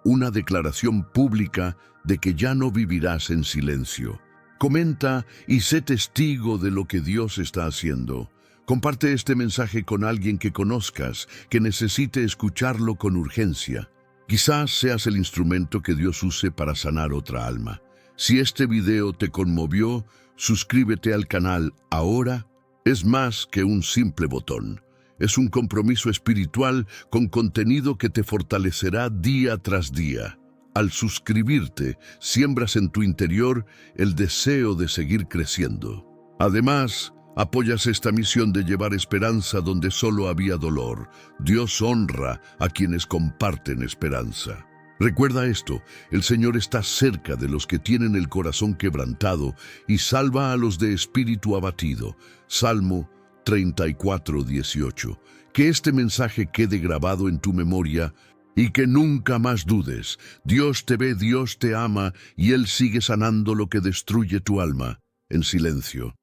Speaker 1: una declaración pública de que ya no vivirás en silencio. Comenta y sé testigo de lo que Dios está haciendo. Comparte este mensaje con alguien que conozcas, que necesite escucharlo con urgencia. Quizás seas el instrumento que Dios use para sanar otra alma. Si este video te conmovió, suscríbete al canal ahora. Es más que un simple botón. Es un compromiso espiritual con contenido que te fortalecerá día tras día. Al suscribirte, siembras en tu interior el deseo de seguir creciendo. Además, apoyas esta misión de llevar esperanza donde solo había dolor. Dios honra a quienes comparten esperanza. Recuerda esto, el Señor está cerca de los que tienen el corazón quebrantado y salva a los de espíritu abatido. Salmo 34:18. Que este mensaje quede grabado en tu memoria y que nunca más dudes. Dios te ve, Dios te ama y Él sigue sanando lo que destruye tu alma en silencio.